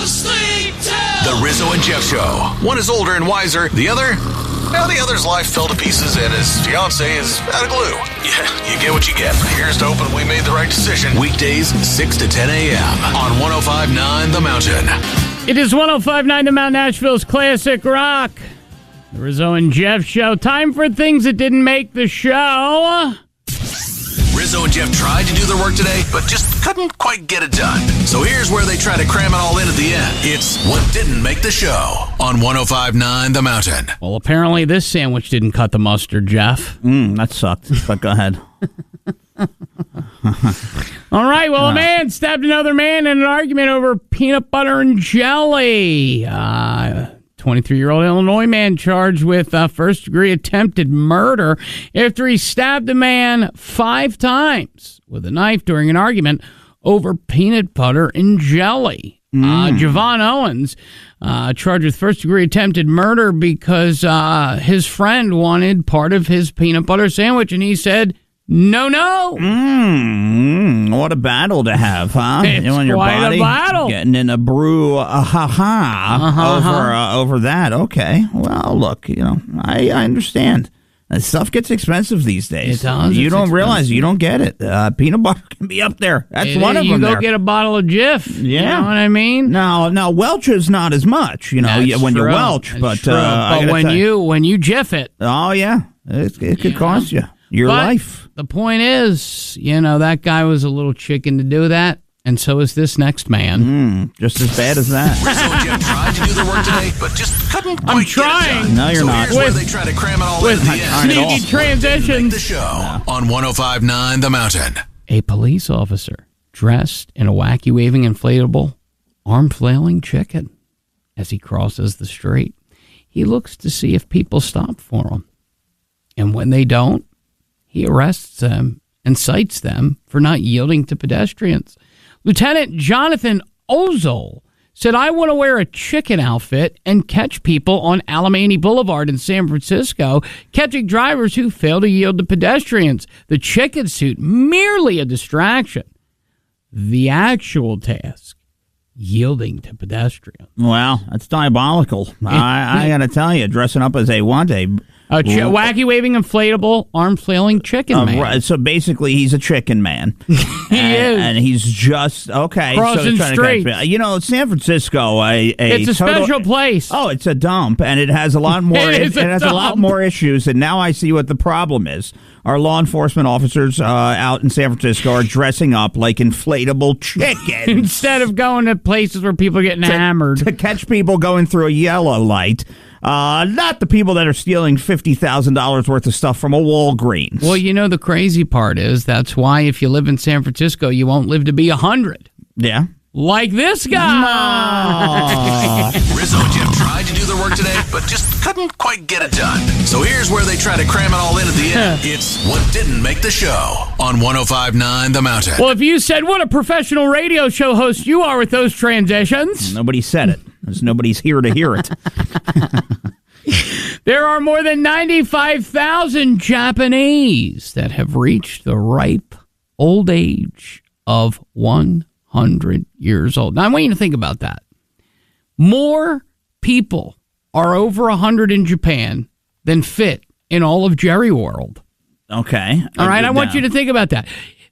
Speaker 3: sleep till. The Rizzo and Jeff Show. One is older and wiser. The other's life fell to pieces and his fiance is out of glue. Yeah, you get what you get. Here's to hoping we made the right decision. Weekdays, 6 to 10 a.m. on 105.9 The Mountain.
Speaker 1: It is 105.9 The Mountain, Nashville's classic rock. The Rizzo and Jeff Show. Time for things that didn't make the show.
Speaker 3: Rizzo and Jeff tried to do their work today, but just couldn't quite get it done. So here's where they try to cram it all in at the end. It's what didn't make the show on 105.9 The Mountain.
Speaker 1: Well, apparently this sandwich didn't cut the mustard, Jeff.
Speaker 2: That sucked, but go ahead.
Speaker 1: All right, well, a man stabbed another man in an argument over peanut butter and jelly. 23-year-old Illinois man charged with first-degree attempted murder after he stabbed a man 5 times with a knife during an argument over peanut butter and jelly. Javon Owens charged with first-degree attempted murder because his friend wanted part of his peanut butter sandwich, and he said, no.
Speaker 2: What a battle to have, huh?
Speaker 1: It's
Speaker 2: your
Speaker 1: quite
Speaker 2: body
Speaker 1: a battle.
Speaker 2: Getting in a brew, over that. Okay. Well, look, I understand. That stuff gets expensive these days.
Speaker 1: It does.
Speaker 2: You don't realize. You don't get it. Peanut butter can be up there. That's one of them.
Speaker 1: You go
Speaker 2: there.
Speaker 1: get a bottle of Jif.
Speaker 2: Yeah.
Speaker 1: You know what I mean?
Speaker 2: Now Welch is not as much.
Speaker 1: That's
Speaker 2: when
Speaker 1: true.
Speaker 2: you Welch,
Speaker 1: That's
Speaker 2: but
Speaker 1: true. When you Jif it.
Speaker 2: Oh yeah, it could cost you your life.
Speaker 1: The point is, that guy was a little chicken to do that, and so is this next man.
Speaker 2: Just as bad as that.
Speaker 3: Rizzo and Jeff tried to do their work today, but just couldn't quite get it done.
Speaker 2: No, you're not.
Speaker 3: Here's where they try to cram it all in at the end.
Speaker 1: Sneaky transitions.
Speaker 3: The show on 105.9 The Mountain.
Speaker 1: A police officer dressed in a wacky waving inflatable arm flailing chicken as he crosses the street. He looks to see if people stop for him. And when they don't, he arrests them and cites them for not yielding to pedestrians. Lieutenant Jonathan Ozol said, I want to wear a chicken outfit and catch people on Alamany Boulevard in San Francisco, catching drivers who fail to yield to pedestrians. The chicken suit, merely a distraction. The actual task, yielding to pedestrians.
Speaker 2: Wow, that's diabolical. I got to tell you, dressing up as a
Speaker 1: wacky waving inflatable arm flailing chicken man.
Speaker 2: Right, so basically, he's a chicken man.
Speaker 1: He is,
Speaker 2: and he's just
Speaker 1: crossing streets.
Speaker 2: San Francisco,
Speaker 1: it's a special place.
Speaker 2: Oh, it's a dump, and it has a lot more. it has a lot more issues, and now I see what the problem is. Our law enforcement officers out in San Francisco are dressing up like inflatable chickens
Speaker 1: instead of going to places where people are getting hammered
Speaker 2: to catch people going through a yellow light. Not the people that are stealing $50,000 worth of stuff from a Walgreens.
Speaker 1: Well, the crazy part is that's why if you live in San Francisco, you won't live to be 100.
Speaker 2: Yeah.
Speaker 1: Like this guy.
Speaker 3: Rizzo and Jeff tried to do their work today, but just couldn't quite get it done. So here's where they try to cram it all in at the end. It's what didn't make the show on 105.9 The Mountain.
Speaker 1: Well, if you said what a professional radio show host you are with those transitions.
Speaker 2: Nobody said it. Because nobody's here to hear it.
Speaker 1: There are more than 95,000 Japanese that have reached the ripe old age of 100 years old. Now, I want you to think about that. More people are over 100 in Japan than fit in all of Jerry World.
Speaker 2: Okay.
Speaker 1: All right, I want you to think about that.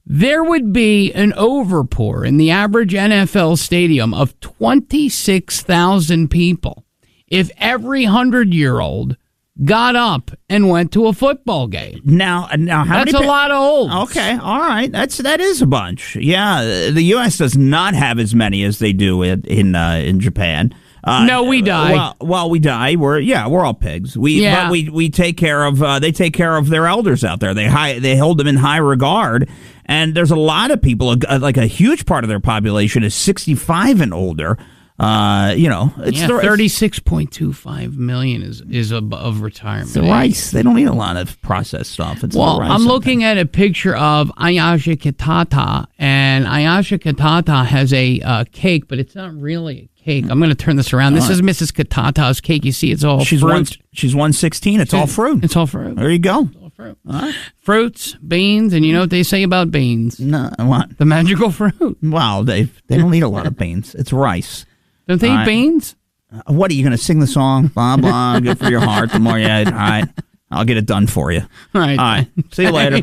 Speaker 1: There would be an overpour in the average NFL stadium of 26,000 people if every 100-year-old got up and went to a football game.
Speaker 2: Now, how
Speaker 1: that's
Speaker 2: many
Speaker 1: a lot of olds.
Speaker 2: Okay, all right, that is a bunch. Yeah, the U.S. does not have as many as they do in Japan.
Speaker 1: No, we die.
Speaker 2: Well, we die. We're all pigs. But we take care of. They take care of their elders out there. They hold them in high regard. And there's a lot of people. Like a huge part of their population is 65 and older. It's
Speaker 1: 36.25 million is above retirement.
Speaker 2: It's the rice. They don't eat a lot of processed stuff. It's
Speaker 1: well, I'm looking at a picture of Ayasha Kitata, and Ayasha Kitata has a cake, but it's not really a cake. I'm going to turn this around. This is Mrs. Kitata's cake. You see, it's all fruit.
Speaker 2: She's 116. It's all fruit.
Speaker 1: It's all fruit.
Speaker 2: There you go.
Speaker 1: It's all fruit. Fruits, beans, and you know what they say about beans?
Speaker 2: No, what?
Speaker 1: The magical fruit.
Speaker 2: Well, they don't eat a lot of beans. It's rice.
Speaker 1: Don't they eat beans?
Speaker 2: What, are you going to sing the song? Blah, blah, good for your heart. The more you eat. All right. I'll get it done for you.
Speaker 1: All right.
Speaker 2: See you later.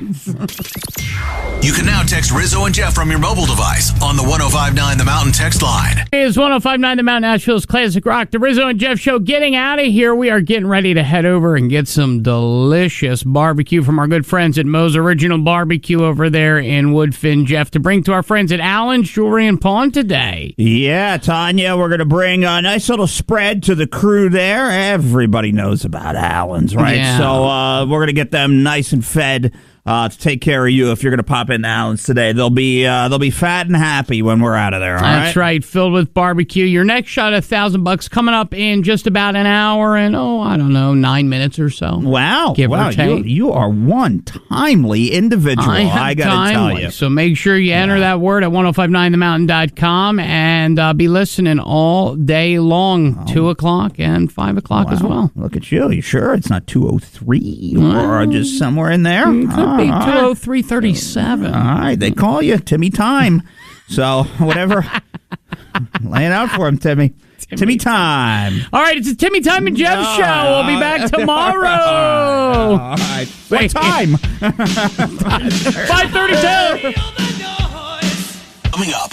Speaker 3: You can now text Rizzo and Jeff from your mobile device on the 105.9 The Mountain text line.
Speaker 1: It is 105.9 The Mountain, Nashville's Classic Rock. The Rizzo and Jeff Show getting out of here. We are getting ready to head over and get some delicious barbecue from our good friends at Moe's Original Barbecue over there in Woodfin, Jeff, to bring to our friends at Allen's Jewelry and Pawn today.
Speaker 2: Yeah, Tanya, we're going to bring a nice little spread to the crew there. Everybody knows about Allen's, right?
Speaker 1: Yeah.
Speaker 2: So we're going to get them nice and fed to take care of you if you're going to pop in Allen's today. They'll be fat and happy when we're out of there. All
Speaker 1: That's right, filled with barbecue. Your next shot of $1,000 coming up in just about an hour and 9 minutes or so.
Speaker 2: Wow,
Speaker 1: give or take.
Speaker 2: You are one timely individual. I got to tell you.
Speaker 1: So make sure you enter that word at 1059themountain.com and be listening all day long, 2 o'clock and 5 o'clock as well.
Speaker 2: Look at you. You sure it's not 2:03 or just somewhere in there?
Speaker 1: Could be 2:03:37.
Speaker 2: All right, they call you Timmy Time. So whatever, lay it out for him, Timmy. Timmy Time.
Speaker 1: All right, it's a Timmy Time and Jeff show. We'll be back tomorrow.
Speaker 2: All right. What time?
Speaker 1: 5:32.
Speaker 3: Coming up.